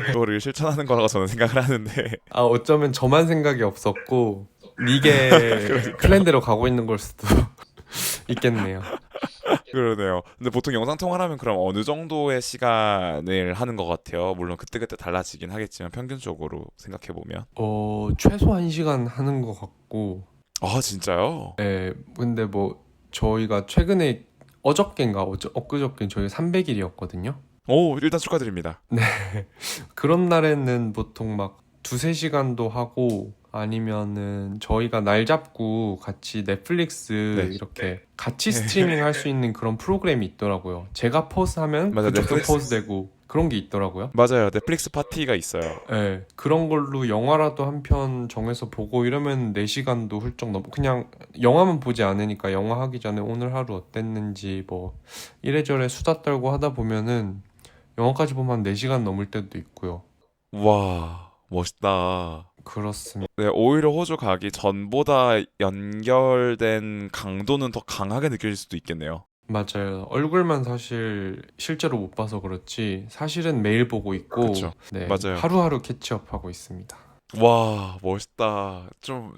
그거를 실천하는 거라고 저는 생각을 하는데 아, 어쩌면 저만 생각이 없었고 닉의 그러니까 플랜대로 가고 있는 걸 수도 있겠네요. 그러네요. 근데 보통 영상 통화를 하면 그럼 어느 정도의 시간을 하는 것 같아요. 물론 그때그때 달라지긴 하겠지만 평균적으로 생각해 보면. 최소 1시간 하는 것 같고 아 진짜요? 네, 근데 뭐 저희가 최근에 어저께인가 엊그저께 저희 300일이었거든요. 오 일단 축하드립니다. 그런 날에는 보통 막 두세 시간도 하고 아니면은 저희가 날 잡고 같이 넷플릭스 네. 이렇게 같이 스트리밍 할 수 있는 그런 프로그램이 있더라고요. 제가 포스하면 맞아 그쪽도 넷플릭스 포스되고 그런 게 있더라고요. 맞아요 넷플릭스 파티가 있어요. 네, 그런 걸로 영화라도 한 편 정해서 보고 이러면 4시간도 훌쩍 넘고 그냥 영화만 보지 않으니까 영화 하기 전에 오늘 하루 어땠는지 뭐 이래저래 수다 떨고 하다 보면은 영화까지 보면 한 4시간 넘을 때도 있고요. 와 멋있다. 그렇습니다. 네, 오히려 호주 가기 전보다 연결된 강도는 더 강하게 느껴질 수도 있겠네요. 맞아요. 얼굴만 사실 실제로 못 봐서 그렇지 사실은 매일 보고 있고 그쵸. 네, 맞아요. 하루하루 캐치업하고 있습니다. 와, 멋있다. 좀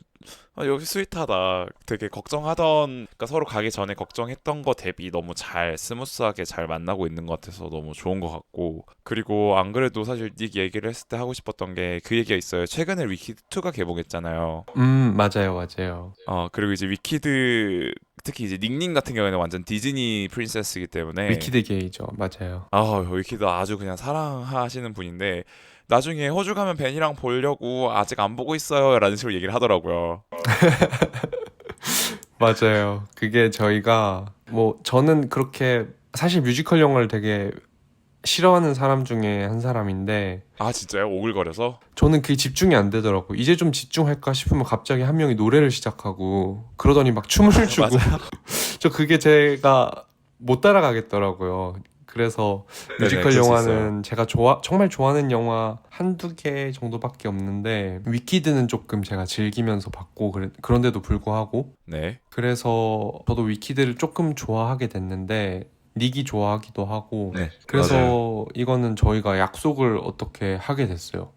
역시 스윗하다. 되게 걱정하던, 그러니까 서로 가기 전에 걱정했던 거 대비 너무 잘 스무스하게 잘 만나고 있는 것 같아서 너무 좋은 것 같고. 그리고 안 그래도 사실 닉 얘기를 했을 때 하고 싶었던 게 그 얘기가 있어요. 최근에 위키드 2가 개봉했잖아요. 맞아요, 맞아요. 그리고 이제 위키드 특히 이제 닉님 같은 경우에는 완전 디즈니 프린세스이기 때문에 위키드 게이죠. 맞아요. 위키드 아주 그냥 사랑하시는 분인데 나중에 호주 가면 벤이랑 보려고 아직 안 보고 있어요 라는 식으로 얘기를 하더라고요. 맞아요. 그게 저희가 뭐 저는 그렇게 사실 뮤지컬 영화를 되게 싫어하는 사람 중에 한 사람인데 아 진짜요? 오글거려서? 저는 그게 집중이 안 되더라고. 이제 좀 집중할까 싶으면 갑자기 한 명이 노래를 시작하고 그러더니 막 춤을 추고 맞아요. 저 그게 제가 못 따라가겠더라고요. 그래서 네네 뮤지컬 그럴 수 있어요. 영화는 제가 정말 좋아하는 영화 한두 개 정도밖에 없는데 위키드는 조금 제가 즐기면서 봤고 그런데도 불구하고 네. 그래서 저도 위키드를 조금 좋아하게 됐는데 닉이 좋아하기도 하고 네. 그래서 맞아요. 이거는 저희가 약속을 어떻게 하게 됐어요.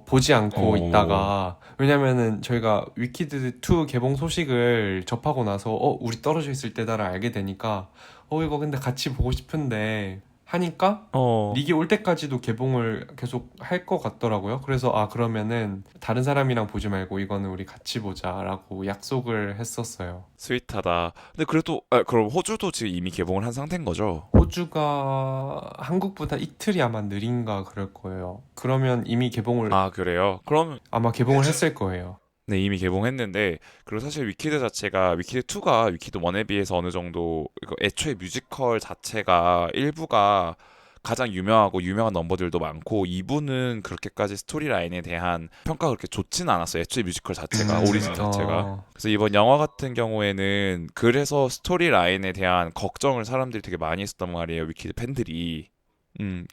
보지 않고 오. 있다가 왜냐면은 저희가 위키드 2 개봉 소식을 접하고 나서 우리 떨어져 있을 때다를 알게 되니까 이거 근데 같이 보고 싶은데 하니까 어. 닉이 올 때까지도 개봉을 계속 할 것 같더라고요. 그래서 그러면은 다른 사람이랑 보지 말고 이거는 우리 같이 보자라고 약속을 했었어요. 스윗하다. 근데 그래도 그럼 호주도 지금 이미 개봉을 한 상태인 거죠? 호주가 한국보다 이틀이 아마 느린가 그럴 거예요. 그러면 이미 개봉을 아 그래요? 그럼 아마 개봉을 했을 거예요. 네, 이미 개봉했는데 그리고 사실 위키드 자체가 위키드 2가 위키드 1에 비해서 어느 정도 애초에 뮤지컬 자체가 1부가 가장 유명하고 유명한 넘버들도 많고 2부는 그렇게까지 스토리라인에 대한 평가가 그렇게 좋지는 않았어요. 애초에 뮤지컬 자체가 오리진 자체가. 그래서 이번 영화 같은 경우에는 그래서 스토리라인에 대한 걱정을 사람들이 되게 많이 했었단 말이에요. 위키드 팬들이.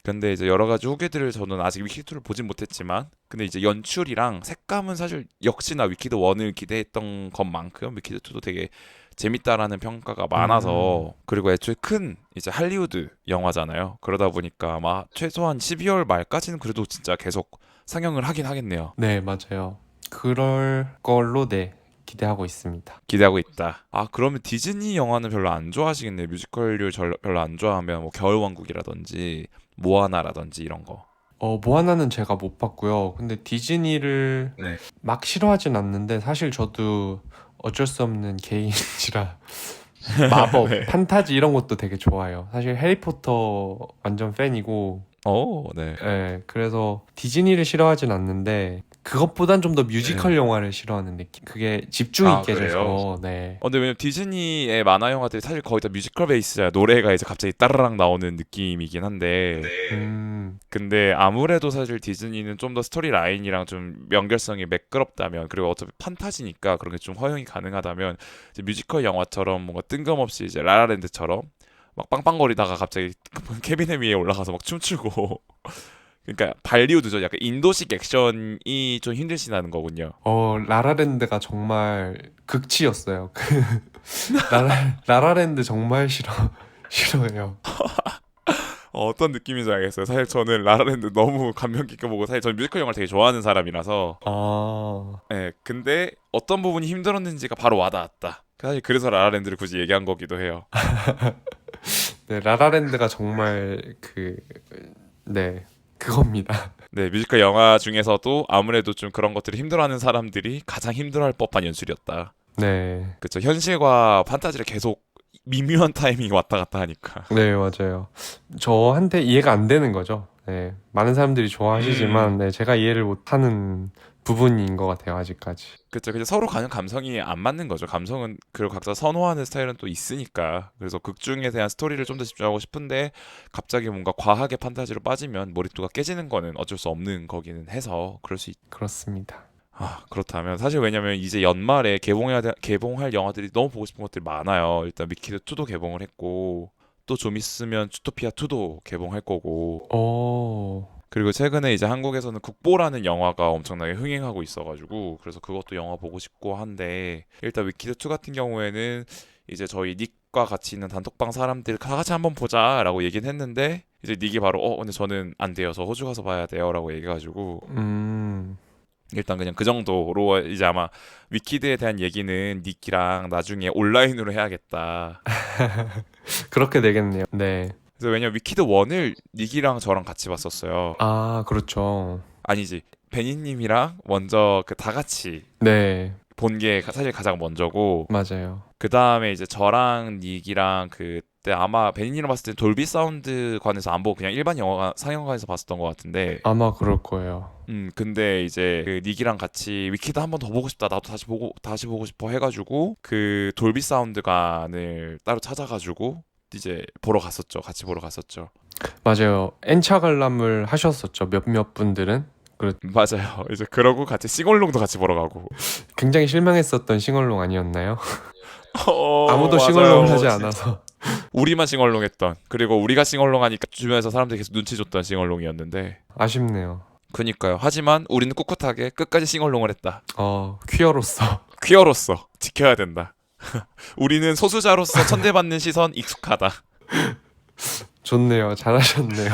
근데 이제 여러 가지 후기들을 저는 아직 위키드2를 보진 못했지만, 근데 이제 연출이랑 색감은 사실 역시나 위키드1을 기대했던 것만큼 위키드2도 되게 재밌다라는 평가가 음, 많아서, 그리고 애초에 큰 이제 할리우드 영화잖아요. 그러다 보니까 아마 최소한 12월 말까지는 그래도 진짜 계속 상영을 하긴 하겠네요. 네, 맞아요. 그럴 걸로 네, 기대하고 있습니다. 기대하고 있다. 아, 그러면 디즈니 영화는 별로 안 좋아하시겠네요. 뮤지컬류 별로 안 좋아하면 뭐 겨울왕국이라든지 모아나라든지 이런 거. 모아나는 제가 못 봤고요. 근데 디즈니를 네. 막 싫어하진 않는데 사실 저도 어쩔 수 없는 개인이라 마법, 네. 판타지 이런 것도 되게 좋아해요. 사실 해리포터 완전 팬이고 네. 그래서 디즈니를 싫어하진 않는데 그것보단 좀 더 뮤지컬 네. 영화를 싫어하는 느낌. 그게 집중이 아, 그래요? 깨져서 네. 근데 왜냐면 디즈니의 만화 영화들이 사실 거의 다 뮤지컬 베이스잖아요. 노래가 이제 갑자기 따르랑 나오는 느낌이긴 한데. 근데 아무래도 사실 디즈니는 좀 더 스토리 라인이랑 좀 연결성이 매끄럽다면, 그리고 어차피 판타지니까 그런 게 좀 허용이 가능하다면, 이제 뮤지컬 영화처럼 뭔가 뜬금없이 이제 라라랜드처럼 막 빵빵거리다가 갑자기 캐비넷 위에 올라가서 막 춤추고 그러니까 발리우드죠. 약간 인도식 액션이 좀 힘들시다는 거군요. 라라랜드가 정말 극치였어요. 라라랜드 정말 싫어해요. 어떤 느낌인지 알겠어요. 사실 저는 라라랜드 너무 감명 깊게 보고, 사실 저는 뮤지컬 영화를 되게 좋아하는 사람이라서. 아, 근데 어떤 부분이 힘들었는지가 바로 와닿았다. 사실 그래서 라라랜드를 굳이 얘기한 거기도 해요. 네, 라라랜드가 정말 네, 그겁니다. 네, 뮤지컬 영화 중에서도 아무래도 좀 그런 것들을 힘들어하는 사람들이 가장 힘들어할 법한 연출이었다. 네, 그쵸. 현실과 판타지를 계속 미묘한 타이밍이 왔다 갔다 하니까. 네, 맞아요. 저한테 이해가 안 되는 거죠. 네, 많은 사람들이 좋아하시지만, 네, 제가 이해를 못하는 부분인 것 같아요, 아직까지. 그쵸. 그냥 서로 가는 감성이 안 맞는 거죠. 감성은 그리고 각자 선호하는 스타일은 또 있으니까. 그래서 극 중에 대한 스토리를 좀 더 집중하고 싶은데 갑자기 뭔가 과하게 판타지로 빠지면 몰입도가 깨지는 거는 어쩔 수 없는 거기는 해서 그럴 수 그렇습니다. 그렇다면 사실 왜냐면 이제 연말에 개봉할 영화들이 너무 보고 싶은 것들이 많아요. 일단 미키드 2도 개봉을 했고 또 좀 있으면 주토피아 2도 개봉할 거고, 오, 그리고 최근에 이제 한국에서는 국보라는 영화가 엄청나게 흥행하고 있어가지고 그래서 그것도 영화 보고 싶고 한데, 일단 위키드 2 같은 경우에는 이제 저희 닉 닉과 같이 있는 단톡방 사람들 다 같이 한번 보자라고 얘기는 했는데 이제 닉이 바로 근데 저는 안 돼요. 저 호주 가서 봐야 돼요라고 얘기해가지고 일단 그냥 그 정도로 이제 아마 위키드에 대한 얘기는 닉이랑 나중에 온라인으로 해야겠다. 그렇게 되겠네요. 네. 그래서 왜냐면 위키드 1을 닉이랑 저랑 같이 봤었어요. 아, 그렇죠. 아니지. 베니님이랑 먼저 그 다 같이 네, 본 게 사실 가장 먼저고 맞아요. 그 다음에 이제 저랑 닉이랑 그때 아마 베니님이랑 봤을 때 돌비 사운드관에서 안 보고 그냥 일반 영화관 상영관에서 봤었던 것 같은데 아마 그럴 거예요. 근데 이제 그 닉이랑 같이 위키드 한 번 더 보고 싶다 나도 다시 보고 싶어 해가지고 그 돌비 사운드관을 따로 찾아가지고 이제 보러 갔었죠. 같이 보러 갔었죠. 맞아요. N차 관람을 하셨었죠. 몇몇 분들은. 맞아요. 이제 그러고 같이 싱얼롱도 같이 보러 가고. 굉장히 실망했었던 싱얼롱 아니었나요? 맞아요. 아무도 싱얼롱을 하지 않아서. 우리만 싱얼롱했던 그리고 우리가 싱얼롱하니까 주변에서 사람들이 계속 눈치 줬던 싱얼롱이었는데 아쉽네요. 그니까요. 하지만 우리는 꿋꿋하게 끝까지 싱얼롱을 했다. 퀴어로서. 퀴어로서 지켜야 된다. 우리는 소수자로서 천대받는 시선 익숙하다. 좋네요. 잘하셨네요.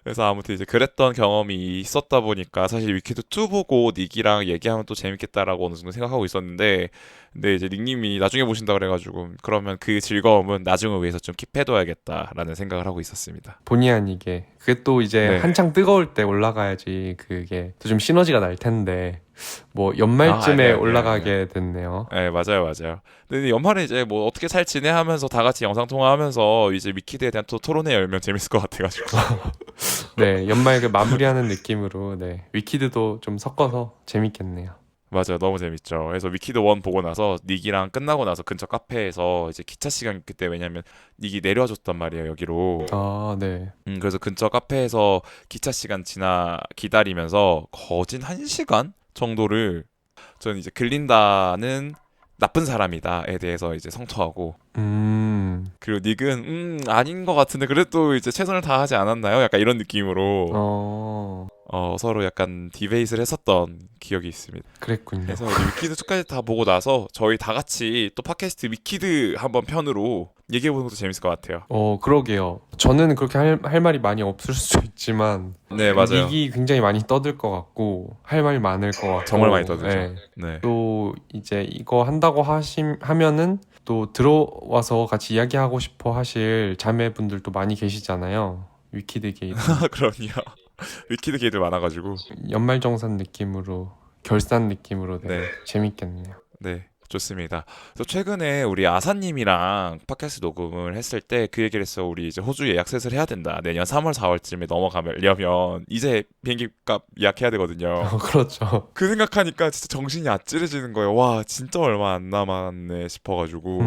그래서 아무튼 이제 그랬던 경험이 있었다 보니까 사실 위키드 2 보고 닉이랑 얘기하면 또 재밌겠다라고 어느 정도 생각하고 있었는데 근데 이제 닉님이 나중에 보신다 그래가지고 그러면 그 즐거움은 나중을 위해서 좀 킵해둬야겠다라는 생각을 하고 있었습니다. 본의 아니게. 그게 또 이제 네. 한창 뜨거울 때 올라가야지 그게 또 좀 시너지가 날 텐데 뭐 연말쯤에 네. 올라가게 됐네요. 네, 맞아요. 근데 연말에 이제 뭐 어떻게 잘 지내 하면서 다 같이 영상 통화하면서 이제 위키드에 대한 또 토론회 열면 재밌을 것 같아가지고. 네, 연말 그 마무리하는 느낌으로 네, 위키드도 좀 섞어서 재밌겠네요. 맞아요. 너무 재밌죠. 그래서 위키드 1 보고 나서 닉이랑 끝나고 나서 근처 카페에서 이제 기차 시간 그때 왜냐면 닉이 내려줬단 말이에요, 여기로. 아, 네. 그래서 근처 카페에서 기차 시간 지나 기다리면서 거진 1시간 정도를 저는 이제 글린다는 나쁜 사람이다에 대해서 이제 성토하고 그리고 닉은 아닌 것 같은데 그래도 이제 최선을 다하지 않았나요? 약간 이런 느낌으로 서로 약간 디베이트를 했었던 기억이 있습니다. 그랬군요. 그래서 이제 위키드 2까지 다 보고 나서 저희 다 같이 또 팟캐스트 위키드 한번 편으로 얘기해보는 것도 재밌을 것 같아요. 그러게요. 저는 그렇게 할 말이 많이 없을 수 있지만 네, 맞아요. 닉이 굉장히 많이 떠들 것 같고 할 말이 많을 것 같고 정말 많이 떠들죠. 네. 네. 또 이제 이거 한다고 하면은 또 들어와서 같이 이야기하고 싶어 하실 자매분들도 많이 계시잖아요. 위키드 게이트. 그럼요. 위키드 게이들 많아가지고. 연말정산 느낌으로 결산 느낌으로 네. 재밌겠네요. 네, 좋습니다. 그래서 최근에 우리 아사님이랑 팟캐스트 녹음을 했을 때 그 얘기를 했어. 우리 이제 호주 예약셋을 해야 된다. 내년 3월, 4월쯤에 넘어가려면 이제 비행기값 예약해야 되거든요. 그렇죠. 그 생각하니까 진짜 정신이 아찔해지는 거예요. 와, 진짜 얼마 안 남았네 싶어가지고.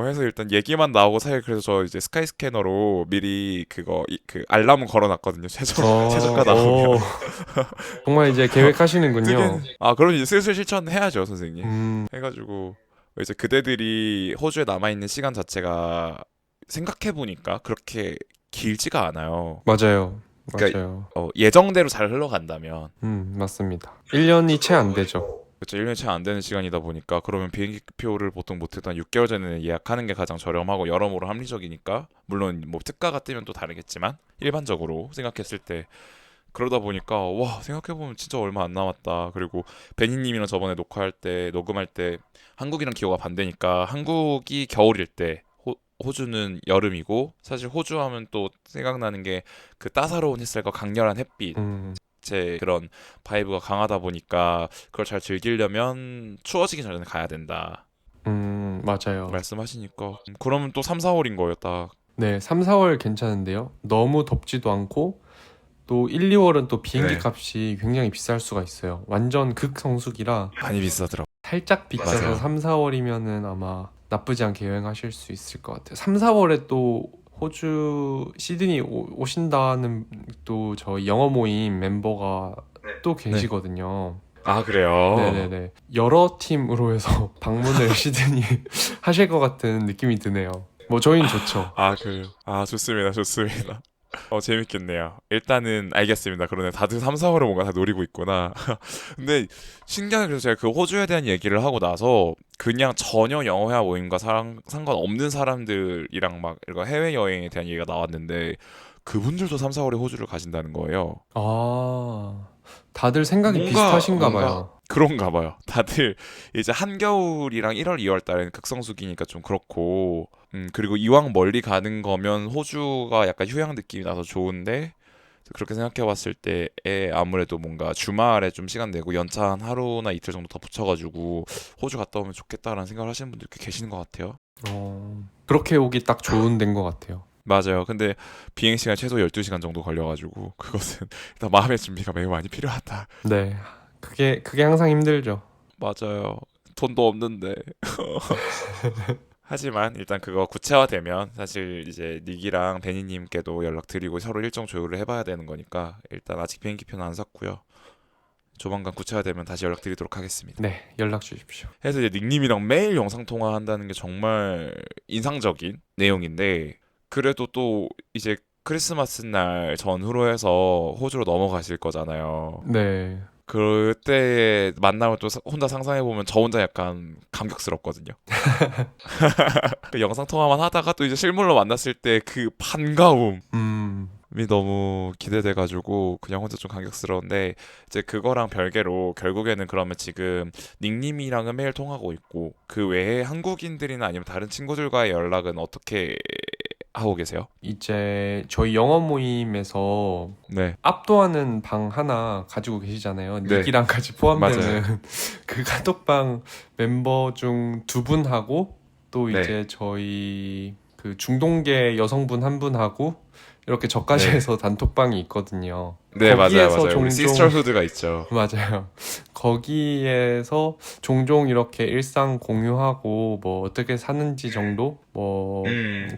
해서 일단 얘기만 나오고 사실 그래서 저 이제 스카이 스캐너로 미리 그 알람은 걸어놨거든요. 최저가 나오면. 정말 이제 계획하시는군요. 그럼 이제 슬슬 실천해야죠, 선생님. 해가지고 이제 그대들이 호주에 남아있는 시간 자체가 생각해보니까 그렇게 길지가 않아요. 맞아요. 그러니까 맞아요. 예정대로 잘 흘러간다면. 맞습니다. 1년이 채 안 되죠. 그렇죠. 1년이 채 안 되는 시간이다 보니까 그러면 비행기 표를 보통 못해도 한 6개월 전에 예약하는 게 가장 저렴하고 여러모로 합리적이니까 물론 뭐 특가가 뜨면 또 다르겠지만 일반적으로 생각했을 때 그러다 보니까 와 생각해보면 진짜 얼마 안 남았다. 그리고 베니님이랑 저번에 녹음할 때 한국이랑 기후가 반대니까 한국이 겨울일 때 호주는 여름이고 사실 호주 하면 또 생각나는 게 그 따사로운 햇살과 강렬한 햇빛 제 그런 바이브가 강하다 보니까 그걸 잘 즐기려면 추워지기 전에 가야 된다. 맞아요. 말씀하시니까 그러면 또 3, 4월인 거예요 딱. 네, 3, 4월 괜찮은데요. 너무 덥지도 않고 또 1, 2월은 또 비행기 네. 값이 굉장히 비쌀 수가 있어요. 완전 극성수기라 많이 비싸더라고. 살짝 비싸서 맞아요. 3, 4월이면은 아마 나쁘지 않게 여행하실 수 있을 것 같아요. 3, 4월에 또 호주 시드니 오신다는 또 저 영어 모임 멤버가 또 계시거든요. 아 그래요? 네네네. 여러 팀으로 해서 방문을 시드니 하실 것 같은 느낌이 드네요. 뭐 저희는 좋죠. 그래요. 좋습니다. 재밌겠네요. 일단은 알겠습니다. 그러네. 다들 3, 4월을 뭔가 다 노리고 있구나. 근데 신기하게 그래서 제가 그 호주에 대한 얘기를 하고 나서 그냥 전혀 영어회화 모임과 상관없는 사람들이랑 막 이런 해외여행에 대한 얘기가 나왔는데 그분들도 3, 4월에 호주를 가신다는 거예요. 아, 다들 생각이 뭔가 비슷하신가 봐요. 그런가 봐요. 다들 이제 한겨울이랑 1월, 2월 달에는 극성수기니까 좀 그렇고, 그리고 이왕 멀리 가는 거면 호주가 약간 휴양 느낌이 나서 좋은데, 그렇게 생각해봤을 때에 아무래도 뭔가 주말에 좀 시간 내고 연차 한 하루나 이틀 정도 더 붙여가지고 호주 갔다 오면 좋겠다라는 생각을 하시는 분들 꽤 계시는 것 같아요. 그렇게 오기 딱 좋은 데인 것 같아요. 맞아요. 근데 비행시간 최소 12시간 정도 걸려가지고 그것은 일단 마음의 준비가 매우 많이 필요하다. 네. 그게 항상 힘들죠. 맞아요. 돈도 없는데. 하지만 일단 그거 구체화되면 사실 이제 닉이랑 베니님께도 연락드리고 서로 일정 조율을 해봐야 되는 거니까 일단 아직 비행기표는 안 샀고요. 조만간 구체화되면 다시 연락드리도록 하겠습니다. 네, 연락 주십시오. 해서 이제 닉님이랑 매일 영상 통화한다는 게 정말 인상적인 내용인데 그래도 또 이제 크리스마스 날 전후로 해서 호주로 넘어가실 거잖아요. 네. 그때 만남을 또 혼자 상상해 보면 저 혼자 약간 감격스럽거든요. 그 영상 통화만 하다가 또 이제 실물로 만났을 때 그 반가움이 너무 기대돼가지고 그냥 혼자 좀 감격스러운데 이제 그거랑 별개로 결국에는 그러면 지금 닉님이랑은 매일 통하고 있고 그 외에 한국인들이나 아니면 다른 친구들과의 연락은 어떻게 하고 계세요? 이제 저희 영어 모임에서 네, 압도하는 방 하나 가지고 계시잖아요. 네, 닉이랑 같이 맞아요. 포함되는 그 카톡방 멤버 중 두 분하고 또 네, 이제 저희 그 중동계 여성분 한 분하고 이렇게 저까지 네, 해서 단톡방이 있거든요. 네, 맞아요, 거기에서 맞아요. 우리 종종 시스터후드가 있죠. 맞아요. 거기에서 종종 이렇게 일상 공유하고 뭐 어떻게 사는지 정도 뭐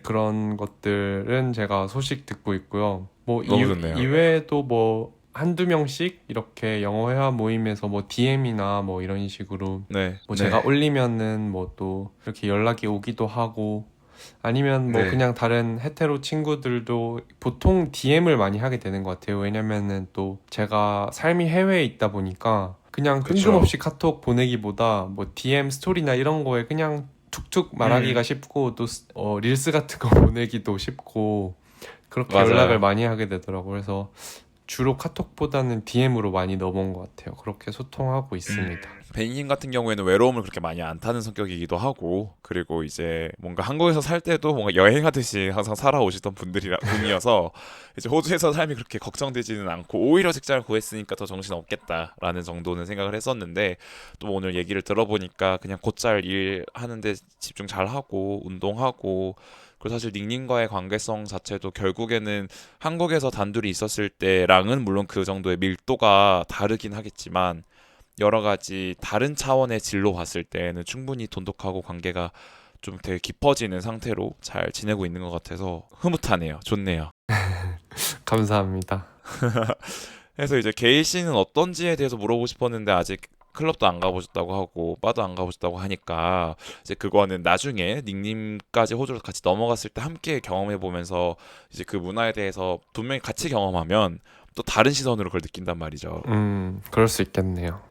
그런 것들은 제가 소식 듣고 있고요. 뭐 너무 좋네요. 이외에도 뭐 한두 명씩 이렇게 영어 회화 모임에서 뭐 DM이나 뭐 이런 식으로 네, 뭐 네, 제가 올리면은 뭐 또 이렇게 연락이 오기도 하고 아니면 뭐 네, 그냥 다른 헤테로 친구들도 보통 DM을 많이 하게 되는 것 같아요. 왜냐면은 또 제가 삶이 해외에 있다 보니까 그냥 그쵸. 뜬금없이 카톡 보내기보다 뭐 DM 스토리나 이런 거에 그냥 툭툭 말하기가 쉽고 또 릴스 같은 거 보내기도 쉽고 그렇게 맞아요. 연락을 많이 하게 되더라고요. 그래서 주로 카톡보다는 DM으로 많이 넘어온 것 같아요. 그렇게 소통하고 있습니다. 베니님 같은 경우에는 외로움을 그렇게 많이 안 타는 성격이기도 하고 그리고 이제 뭔가 한국에서 살 때도 뭔가 여행하듯이 항상 살아오시던 분이어서 이제 호주에서 삶이 그렇게 걱정되지는 않고 오히려 직장을 구했으니까 더 정신 없겠다라는 정도는 생각을 했었는데 또 오늘 얘기를 들어보니까 그냥 곧잘 일 하는데 집중 잘 하고 운동하고 그리고 사실 닉님과의 관계성 자체도 결국에는 한국에서 단둘이 있었을 때랑은 물론 그 정도의 밀도가 다르긴 하겠지만 여러 가지 다른 차원의 질로 봤을 때는 충분히 돈독하고 관계가 좀 되게 깊어지는 상태로 잘 지내고 있는 것 같아서 흐뭇하네요. 좋네요. 감사합니다. 그래서 이제 게이 씨는 어떤지에 대해서 물어보고 싶었는데 아직 클럽도 안 가보셨다고 하고 바도 안 가보셨다고 하니까 이제 그거는 나중에 닉님까지 호주로 같이 넘어갔을 때 함께 경험해 보면서 이제 그 문화에 대해서 분명히 같이 경험하면 또 다른 시선으로 그걸 느낀단 말이죠. 그럴 수 있겠네요.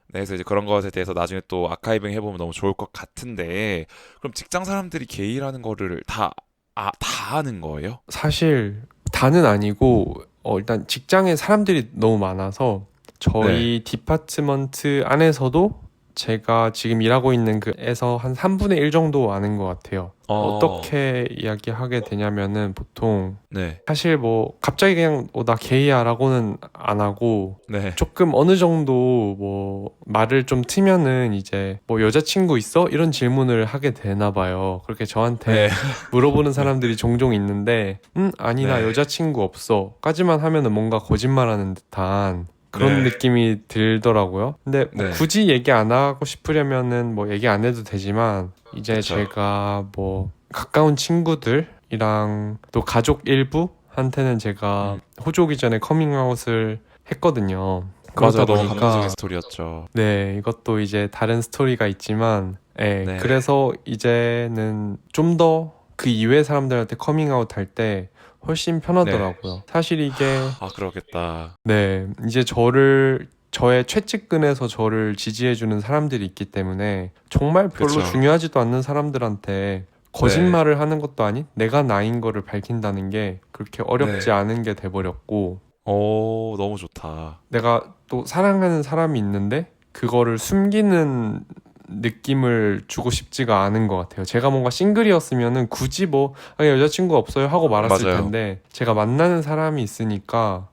네, 그래서 이제 그런 것에 대해서 나중에 또 아카이빙 해보면 너무 좋을 것 같은데 그럼 직장 사람들이 게이라는 거를 다 아는 거예요? 사실 다는 아니고 일단 직장에 사람들이 너무 많아서 네. 저희 디파트먼트 안에서도 제가 지금 일하고 있는 그에서 한 3분의 1 정도 아는 것 같아요. 어떻게 이야기하게 되냐면은 보통 네. 사실 뭐 갑자기 그냥 나 게이야라고는 안 하고 네. 조금 어느 정도 뭐 말을 좀 트면은 이제 뭐 여자친구 있어? 이런 질문을 하게 되나 봐요. 그렇게 저한테 네. 물어보는 네. 사람들이 종종 있는데 아니 나 네. 여자친구 없어 까지만 하면은 뭔가 거짓말하는 듯한 그런 네. 느낌이 들더라고요. 근데 뭐 네. 굳이 얘기 안 하고 싶으려면은 뭐 얘기 안 해도 되지만 이제 그쵸. 제가 뭐 가까운 친구들이랑 또 가족 일부한테는 제가 호주 오기 전에 커밍아웃을 했거든요. 그러다 맞아요. 너무 감동적인 보니까 스토리였죠. 네, 이것도 이제 다른 스토리가 있지만, 예, 네. 그래서 이제는 좀 더 그 이외의 사람들한테 커밍아웃 할 때 훨씬 편하더라고요. 사실 이게 아, 그러겠다. 네, 이제 저의 최측근에서 저를 지지해주는 사람들이 있기 때문에 정말 별로 그쵸. 중요하지도 않는 사람들한테 거짓말을 하는 것도 아닌 내가 나인 거를 밝힌다는 게 그렇게 어렵지 네. 않은 게 돼버렸고 오, 너무 좋다. 내가 또 사랑하는 사람이 있는데 그거를 숨기는 느낌을 주고 싶지가 않은 것 같아요. 제가 뭔가 싱글이었으면은 굳이 뭐 여자친구 없어요 하고 말았을 맞아요. 텐데 제가 만나는 사람이 있으니까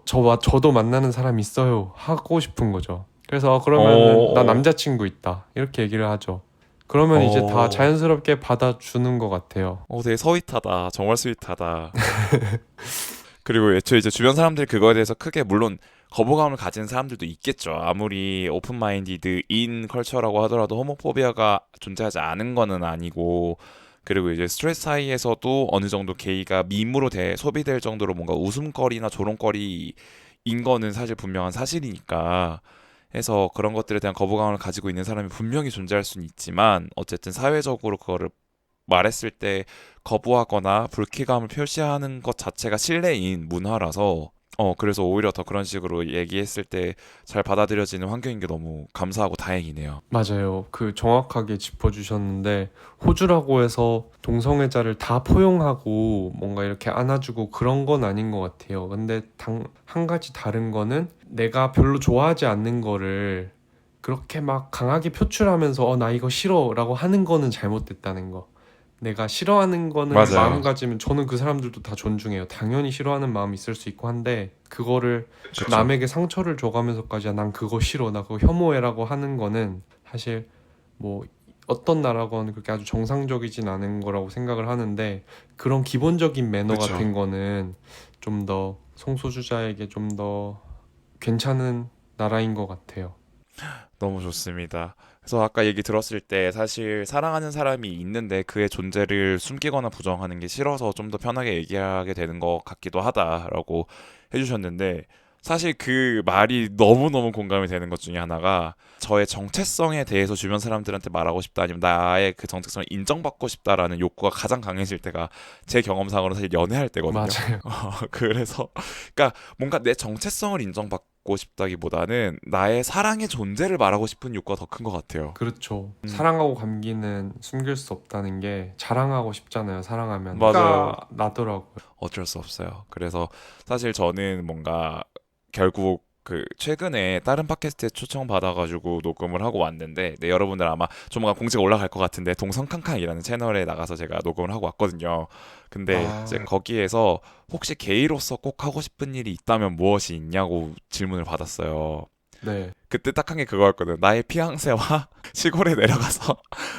저도 만나는 사람 있어요 하고 싶은 거죠. 그래서 그러면은 나 오, 남자친구 있다 이렇게 얘기를 하죠. 그러면 이제 다 오, 자연스럽게 받아주는 것 같아요. 되게 서윗하다. 정말 스윗하다. 그리고 애초에 이제 주변 사람들이 그거에 대해서 크게 물론 거부감을 가진 사람들도 있겠죠. 아무리 오픈 마인디드인 컬처라고 하더라도 호모포비아가 존재하지 않은 거는 아니고 그리고 이제 스트레스 사이에서도 어느 정도 게이가 밈으로 소비될 정도로 뭔가 웃음거리나 조롱거리인 거는 사실 분명한 사실이니까 해서 그런 것들에 대한 거부감을 가지고 있는 사람이 분명히 존재할 수는 있지만 어쨌든 사회적으로 그거를 말했을 때 거부하거나 불쾌감을 표시하는 것 자체가 실내인 문화라서 그래서 오히려 더 그런 식으로 얘기했을 때 잘 받아들여지는 환경인 게 너무 감사하고 다행이네요. 맞아요. 그 정확하게 짚어주셨는데 호주라고 해서 동성애자를 다 포용하고 뭔가 이렇게 안아주고 그런 건 아닌 것 같아요. 근데 한 가지 다른 거는 내가 별로 좋아하지 않는 거를 그렇게 막 강하게 표출하면서 나 이거 싫어라고 하는 거는 잘못됐다는 거. 내가 싫어하는 거는 맞아요. 마음가짐은 저는 그 사람들도 다 존중해요. 당연히 싫어하는 마음이 있을 수 있고 한데 그거를 그쵸. 남에게 상처를 줘가면서까지 난 그거 싫어, 나 그거 혐오해라고 하는 거는 사실 뭐 어떤 나라건 그렇게 아주 정상적이진 않은 거라고 생각을 하는데 그런 기본적인 매너 그쵸. 같은 거는 좀 더 성소수자에게 좀 더 괜찮은 나라인 것 같아요. 너무 좋습니다. 그래서 아까 얘기 들었을 때 사실 사랑하는 사람이 있는데 그의 존재를 숨기거나 부정하는 게 싫어서 좀 더 편하게 얘기하게 되는 것 같기도 하다라고 해주셨는데 사실 그 말이 너무너무 공감이 되는 것 중에 하나가 저의 정체성에 대해서 주변 사람들한테 말하고 싶다 아니면 나의 그 정체성을 인정받고 싶다라는 욕구가 가장 강해질 때가 제 경험상으로 사실 연애할 때거든요. 맞아요. 그래서 그러니까 뭔가 내 정체성을 인정받고 싶다기보다는 나의 사랑의 존재를 말하고 싶은 욕구가 더 큰 것 같아요. 그렇죠. 음, 사랑하고 감기는 숨길 수 없다는 게 자랑하고 싶잖아요. 사랑하면. 맞아요. 가 나더라고요. 어쩔 수 없어요. 그래서 사실 저는 뭔가 결국 그 최근에 다른 팟캐스트에 초청받아가지고 녹음을 하고 왔는데 네, 여러분들 아마 조만간 공지가 올라갈 것 같은데 동성캉캉이라는 채널에 나가서 제가 녹음을 하고 왔거든요. 근데 이제 아, 거기에서 혹시 게이로서 꼭 하고 싶은 일이 있다면 무엇이 있냐고 질문을 받았어요. 네. 그때 딱 한 게 그거였거든. 나의 피앙세와 시골에 내려가서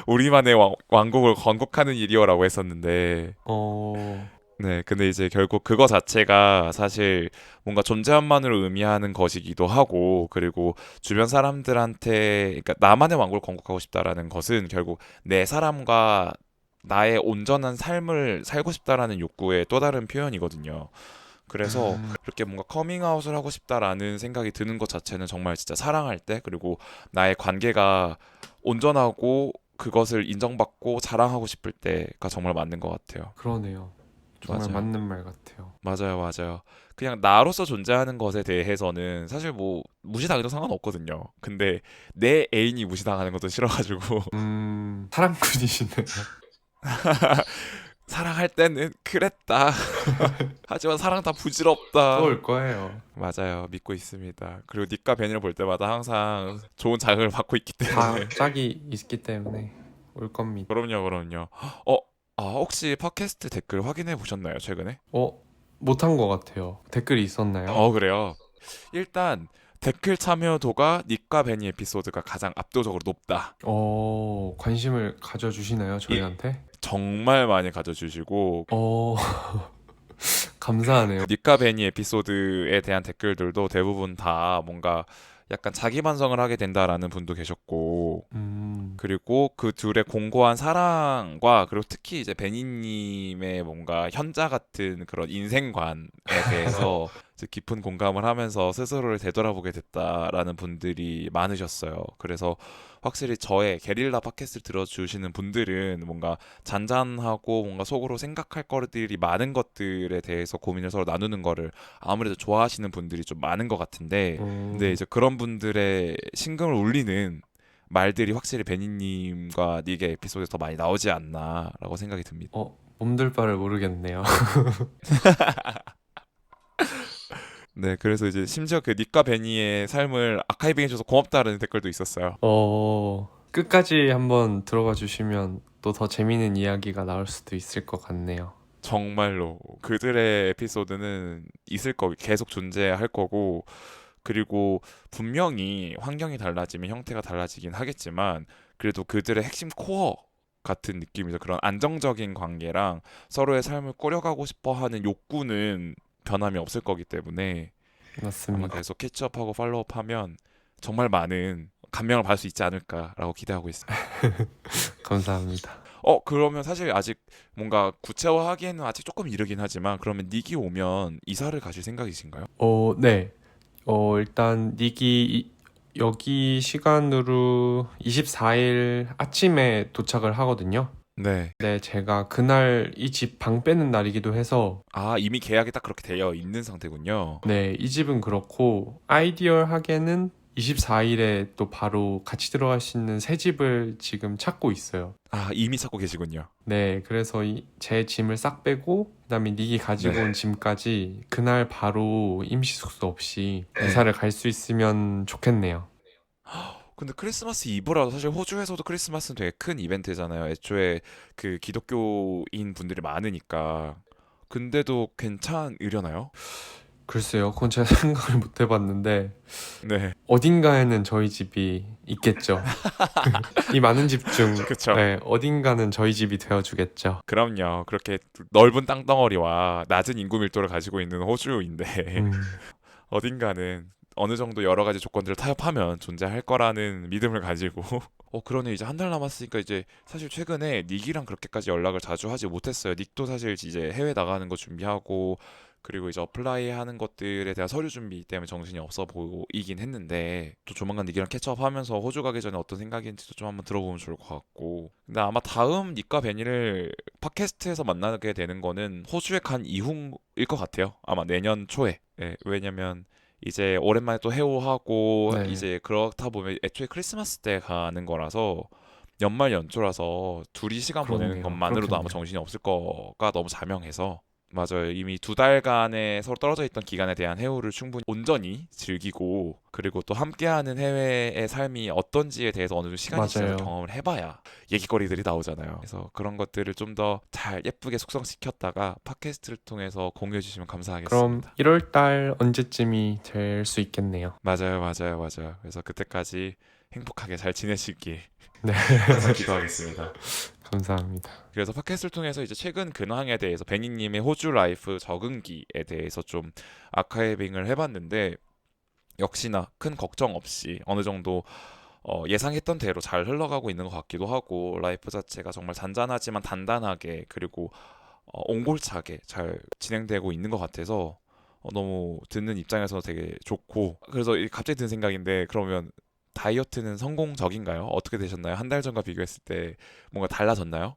우리만의 왕국을 건국하는 일이요라고 했었는데 어, 네, 근데 이제 결국 그거 자체가 사실 뭔가 존재만으로 의미하는 것이기도 하고, 그리고 주변 사람들한테, 그러니까 나만의 왕국을 건국하고 싶다라는 것은 결국 내 사람과 나의 온전한 삶을 살고 싶다라는 욕구의 또 다른 표현이거든요. 그래서 음, 그렇게 뭔가 커밍아웃을 하고 싶다라는 생각이 드는 것 자체는 정말 진짜 사랑할 때, 그리고 나의 관계가 온전하고 그것을 인정받고 자랑하고 싶을 때가 정말 맞는 것 같아요. 그러네요. 정말 맞아요. 맞는 말 같아요. 맞아요, 맞아요. 그냥 나로서 존재하는 것에 대해서는 사실 뭐 무시당해도 상관없거든요. 근데 내 애인이 무시당하는 것도 싫어가지고 사랑꾼이시네요. 사랑할 때는 그랬다. 하지만 사랑 다 부질없다. 또 올 거예요. 맞아요, 믿고 있습니다. 그리고 닉과 베니를 볼 때마다 항상 좋은 자극을 받고 있기 다 때문에. 짝이 있기 때문에 올 겁니다. 그럼요, 그럼요. 어, 혹시 팟캐스트 댓글 확인해 보셨나요, 최근에? 못한 것 같아요. 댓글이 있었나요? 그래요. 일단 댓글 참여도가 닉과 베니 에피소드가 가장 압도적으로 높다. 관심을 가져주시나요, 이 저희한테? 정말 많이 가져주시고 어, 감사하네요. 닉과 베니 에피소드에 대한 댓글들도 대부분 다 뭔가 약간 자기 반성을 하게 된다라는 분도 계셨고 그리고 그 둘의 공고한 사랑과 그리고 특히 이제 베니님의 뭔가 현자 같은 그런 인생관에 대해서 이제 깊은 공감을 하면서 스스로를 되돌아보게 됐다라는 분들이 많으셨어요. 그래서 확실히 저의 게릴라 팟캐스트를 들어주시는 분들은 뭔가 잔잔하고 뭔가 속으로 생각할 거리들이 많은 것들에 대해서 고민을 서로 나누는 거를 아무래도 좋아하시는 분들이 좀 많은 것 같은데, 근데 이제 그런 분들의 심금을 울리는 말들이 확실히 베니님과 닉의 에피소드에 더 많이 나오지 않나라고 생각이 듭니다. 몸둘 바를 모르겠네요. 네, 그래서 이제 심지어 그 닉과 베니의 삶을 아카이빙해줘서 고맙다라는 댓글도 있었어요. 끝까지 한번 들어가 주시면 또 더 재미있는 이야기가 나올 수도 있을 것 같네요. 정말로 그들의 에피소드는 있을 거고 계속 존재할 거고, 그리고 분명히 환경이 달라지면 형태가 달라지긴 하겠지만 그래도 그들의 핵심 코어 같은 느낌이죠. 그런 안정적인 관계랑 서로의 삶을 꾸려가고 싶어하는 욕구는 변함이 없을 거기 때문에 아마 맞습니다. 계속 캐치업하고 팔로우업하면 정말 많은 감명을 받을 수 있지 않을까라고 기대하고 있습니다. 감사합니다. 그러면 사실 아직 뭔가 구체화하기에는 아직 조금 이르긴 하지만, 그러면 닉이 오면 이사를 가실 생각이신가요? 네. 일단 닉이 여기 시간으로 24일 아침에 도착을 하거든요. 네. 네, 제가 그날 이 집 방 빼는 날이기도 해서 이미 계약이 딱 그렇게 되어 있는 상태군요. 네, 이 집은 그렇고 아이디얼하게는 24일에 또 바로 같이 들어갈 수 있는 새 집을 지금 찾고 있어요. 이미 찾고 계시군요. 네, 그래서 제 짐을 싹 빼고 그다음에 닉이 가지고 네. 온 짐까지 그날 바로 임시 숙소 없이 네. 이사를 갈 수 있으면 좋겠네요. 근데 크리스마스 이브라도 사실 호주에서도 크리스마스는 되게 큰 이벤트잖아요. 애초에 그 기독교인 분들이 많으니까. 근데도 괜찮으려나요? 글쎄요, 그건 제가 생각을 못 해봤는데 네, 어딘가에는 저희 집이 있겠죠. 이 많은 집 중 그쵸. 네, 어딘가는 저희 집이 되어주겠죠. 그럼요. 그렇게 넓은 땅덩어리와 낮은 인구 밀도를 가지고 있는 호주인데 음, 어딘가는 어느 정도 여러 가지 조건들을 타협하면 존재할 거라는 믿음을 가지고 그러네. 이제 한 달 남았으니까 이제 사실 최근에 닉이랑 그렇게까지 연락을 자주 하지 못했어요. 닉도 사실 이제 해외 나가는 거 준비하고 그리고 이제 어플라이 하는 것들에 대한 서류 준비 때문에 정신이 없어 보이긴 했는데, 또 조만간 닉이랑 캐치업하면서 호주 가기 전에 어떤 생각인지도 좀 한번 들어보면 좋을 것 같고. 근데 아마 다음 닉과 베니를 팟캐스트에서 만나게 되는 거는 호주에 간 이후일 것 같아요. 아마 내년 초에. 예, 왜냐면 이제 오랜만에 또 해오하고 네, 이제 그렇다 보면 애초에 크리스마스 때 가는 거라서 연말 연초라서 둘이 시간 보내는 그렇네요. 것만으로도 아마 그렇겠네요. 정신이 없을 거가 너무 자명해서. 맞아요. 이미 2달간의 서로 떨어져 있던 기간에 대한 해오를 충분히 온전히 즐기고, 그리고 또 함께하는 해외의 삶이 어떤지에 대해서 어느 정도 시간이 지나서 맞아요. 경험을 해봐야 얘기거리들이 나오잖아요. 그래서 그런 것들을 좀 더 잘 예쁘게 숙성시켰다가 팟캐스트를 통해서 공유해 주시면 그럼 감사하겠습니다. 1월 달 언제쯤이 될 수 있겠네요. 맞아요, 맞아요, 맞아요. 그래서 그때까지 행복하게 잘 지내시길 네, 항상 기도하겠습니다. 감사합니다. 그래서 팟캐스트를 통해서 이제 최근 근황에 대해서 베니님의 호주 라이프 적응기에 대해서 좀 아카이빙을 해봤는데, 역시나 큰 걱정 없이 어느 정도 예상했던 대로 잘 흘러가고 있는 것 같기도 하고, 라이프 자체가 정말 잔잔하지만 단단하게 그리고 옹골차게 잘 진행되고 있는 것 같아서 너무 듣는 입장에서 되게 좋고. 그래서 갑자기 든 생각인데, 그러면 다이어트는 성공적인가요? 어떻게 되셨나요? 한 달 전과 비교했을 때 뭔가 달라졌나요?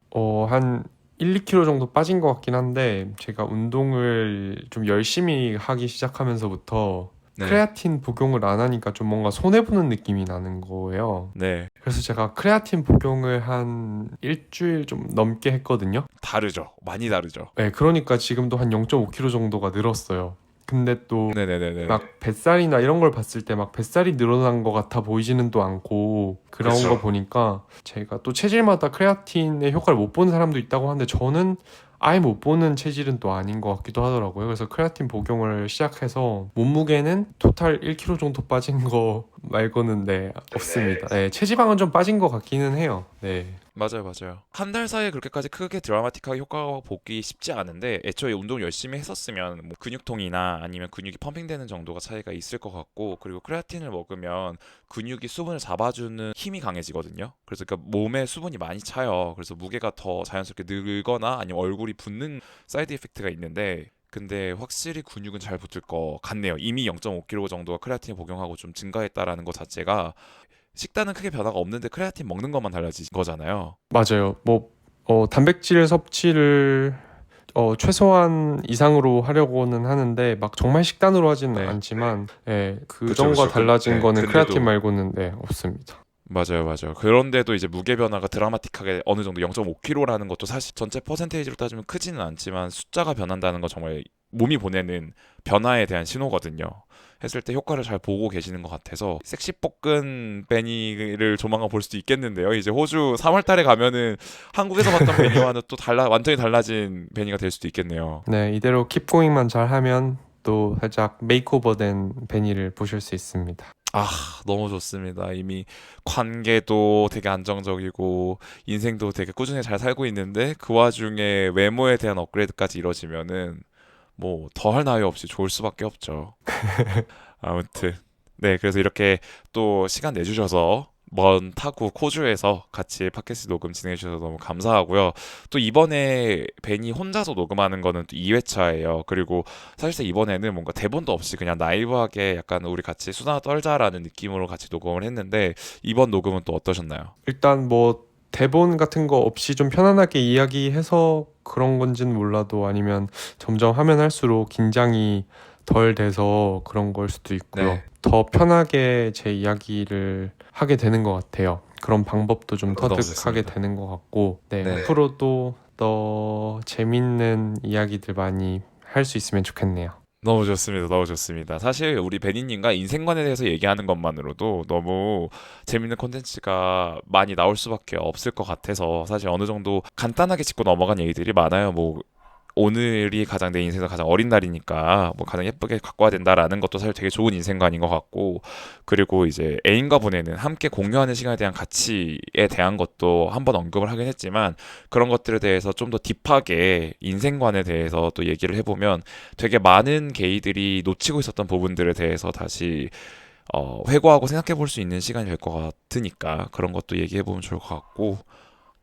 한 1, 2kg 정도 빠진 것 같긴 한데 제가 운동을 좀 열심히 하기 시작하면서부터 네. 크레아틴 복용을 안 하니까 좀 뭔가 손해보는 느낌이 나는 거예요. 네, 그래서 제가 크레아틴 복용을 한 일주일 좀 넘게 했거든요. 다르죠. 많이 다르죠. 네, 그러니까 지금도 한 0.5kg 정도가 늘었어요. 근데 또 네네네네. 막 뱃살이나 이런 걸 봤을 때 막 뱃살이 늘어난 것 같아 보이지는 또 않고, 그런 그쵸. 거 보니까 제가 또 체질마다 크레아틴의 효과를 못 보는 사람도 있다고 하는데 저는 아예 못 보는 체질은 또 아닌 것 같기도 하더라고요. 그래서 크레아틴 복용을 시작해서 몸무게는 토탈 1kg 정도 빠진 거 말고는 네, 없습니다. 네, 체지방은 좀 빠진 것 같기는 해요. 네. 맞아요, 맞아요. 한 달 사이에 그렇게까지 크게 드라마틱하게 효과가 보기 쉽지 않은데 애초에 운동 열심히 했었으면 뭐 근육통이나 아니면 근육이 펌핑되는 정도가 차이가 있을 것 같고 그리고 크레아틴을 먹으면 근육이 수분을 잡아주는 힘이 강해지거든요. 그래서 그러니까 몸에 수분이 많이 차요. 그래서 무게가 더 자연스럽게 늘거나 아니면 얼굴이 붓는 사이드 이펙트가 있는데 근데 확실히 근육은 잘 붙을 것 같네요. 이미 0.5kg 정도가 크레아틴 복용하고 좀 증가했다라는 것 자체가 식단은 크게 변화가 없는데 크레아틴 먹는 것만 달라진 거잖아요. 맞아요. 단백질 섭취를 최소한 이상으로 하려고는 하는데 막 정말 식단으로 하지는 네. 않지만 그 그쵸, 전과 그쵸. 달라진 네, 거는 근데도 크레아틴 말고는 없습니다. 맞아요, 맞아요. 그런데도 이제 무게 변화가 드라마틱하게 어느 정도 0.5kg라는 것도 사실 전체 퍼센테이지로 따지면 크지는 않지만 숫자가 변한다는 건 정말 몸이 보내는 변화에 대한 신호거든요. 했을 때 효과를 잘 보고 계시는 것 같아서 섹시볶은 베니를 조만간 볼 수도 있겠는데요. 이제 호주 3월 달에 가면은 한국에서 봤던 베니와는 또 완전히 달라진 베니가 될 수도 있겠네요. 네, 이대로 킵고잉만 잘 하면 또 살짝 메이크오버된 베니를 보실 수 있습니다. 아, 너무 좋습니다. 이미 관계도 되게 안정적이고 인생도 되게 꾸준히 잘 살고 있는데 그 와중에 외모에 대한 업그레이드까지 이뤄지면은 뭐 더할 나위 없이 좋을 수밖에 없죠. 아무튼 네, 그래서 이렇게 또 시간 내주셔서 먼 타국 호주에서 같이 팟캐스트 녹음 진행해 주셔서 너무 감사하고요. 또 이번에 벤이 혼자서 녹음하는 거는 또 2회차예요. 그리고 사실상 이번에는 뭔가 대본도 없이 그냥 나이브하게 약간 우리 같이 수다 떨자라는 느낌으로 같이 녹음을 했는데 이번 녹음은 또 어떠셨나요? 일단 대본 같은 거 없이 좀 편안하게 이야기해서 그런 건지는 몰라도 아니면 점점 하면 할수록 긴장이 덜 돼서 그런 걸 수도 있고요. 네. 더 편하게 제 이야기를 하게 되는 것 같아요. 그런 방법도 좀 너무 터득하게 좋습니다. 되는 것 같고, 네. 앞으로도 더 재밌는 이야기들 많이 할 수 있으면 좋겠네요. 너무 좋습니다. 너무 좋습니다. 사실 우리 베니님과 인생관에 대해서 얘기하는 것만으로도 너무 재밌는 콘텐츠가 많이 나올 수밖에 없을 것 같아서 사실 어느 정도 간단하게 짚고 넘어간 얘기들이 많아요. 뭐 오늘이 가장 내 인생에서 가장 어린 날이니까 뭐 가장 예쁘게 갖고 와야 된다라는 것도 사실 되게 좋은 인생관인 것 같고 그리고 이제 애인과 보내는 함께 공유하는 시간에 대한 가치에 대한 것도 한번 언급을 하긴 했지만 그런 것들에 대해서 좀 더 딥하게 인생관에 대해서 또 얘기를 해보면 되게 많은 게이들이 놓치고 있었던 부분들에 대해서 다시 회고하고 생각해 볼 수 있는 시간이 될 것 같으니까 그런 것도 얘기해 보면 좋을 것 같고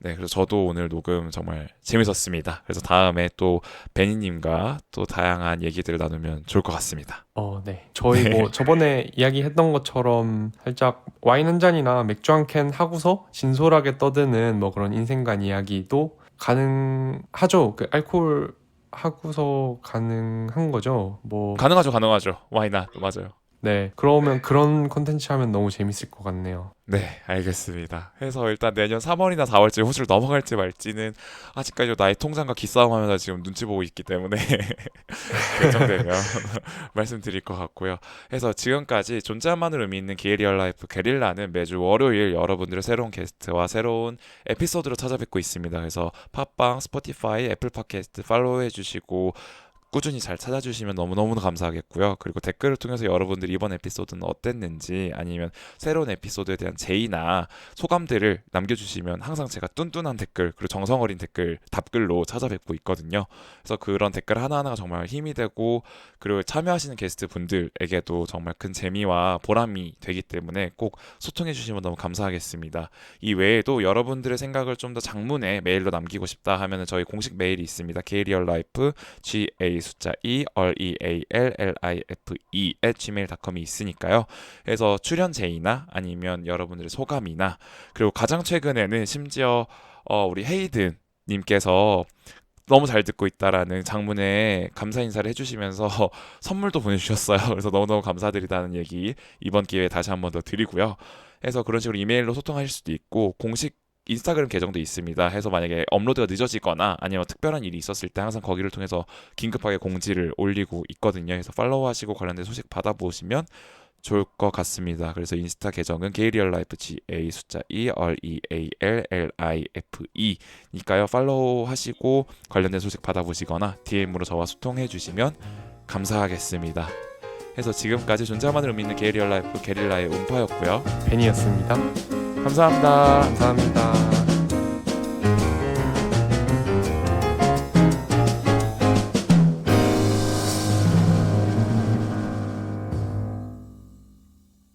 네, 그래서 저도 오늘 녹음 정말 재밌었습니다. 그래서 다음에 또 베니님과 또 다양한 얘기들을 나누면 좋을 것 같습니다. 네. 저희 저번에 이야기했던 것처럼 살짝 와인 한 잔이나 맥주 한 캔 하고서 진솔하게 떠드는 그런 인생관 이야기도 가능하죠. 그 알코올 하고서 가능한 거죠. 가능하죠, 가능하죠. Why not? 맞아요. 네. 그러면 그런 콘텐츠 하면 너무 재밌을 것 같네요. 네, 알겠습니다. 해서 일단 내년 3월이나 4월쯤 호주를 넘어갈지 말지는 아직까지 나의 통장과 기싸움하면서 지금 눈치 보고 있기 때문에 결정되면 말씀드릴 것 같고요. 해서 지금까지 존재만을 의미 있는 게리얼 라이프 게릴라는 매주 월요일 여러분들의 새로운 게스트와 새로운 에피소드로 찾아뵙고 있습니다. 그래서 팟빵, 스포티파이, 애플 팟캐스트 팔로우해 주시고 꾸준히 잘 찾아주시면 너무너무 감사하겠고요. 그리고 댓글을 통해서 여러분들이 이번 에피소드는 어땠는지 아니면 새로운 에피소드에 대한 제의나 소감들을 남겨주시면 항상 제가 뚠뚠한 댓글 그리고 정성 어린 댓글 답글로 찾아뵙고 있거든요. 그래서 그런 댓글 하나하나가 정말 힘이 되고 그리고 참여하시는 게스트 분들에게도 정말 큰 재미와 보람이 되기 때문에 꼭 소통해 주시면 너무 감사하겠습니다. 이 외에도 여러분들의 생각을 좀 더 장문에 메일로 남기고 싶다 하면 저희 공식 메일이 있습니다. 게리얼라이프 GA 숫자 2 REALLIFE @gmail.com이 있으니까요. 그래서 출연 제의나 아니면 여러분들의 소감이나 그리고 가장 최근에는 심지어 우리 헤이든 님께서 너무 잘 듣고 있다라는 장문에 감사 인사를 해주시면서 선물도 보내주셨어요. 그래서 너무너무 감사드리다는 얘기 이번 기회에 다시 한 번 더 드리고요. 해서 그런 식으로 이메일로 소통하실 수도 있고 공식 인스타그램 계정도 있습니다. 해서 만약에 업로드가 늦어지거나 아니면 특별한 일이 있었을 때 항상 거기를 통해서 긴급하게 공지를 올리고 있거든요. 그래서 팔로우하시고 관련된 소식 받아보시면 좋을 것 같습니다. 그래서 인스타 계정은 게이리얼라이프 GA 숫자 2 REALLIFE 니까요. 팔로우하시고 관련된 소식 받아보시거나 DM으로 저와 소통해 주시면 감사하겠습니다. 해서 지금까지 존재만을 의미 있는 게이리얼라이프 게릴라의 운파였고요. 벤이었습니다. 감사합니다. 감사합니다.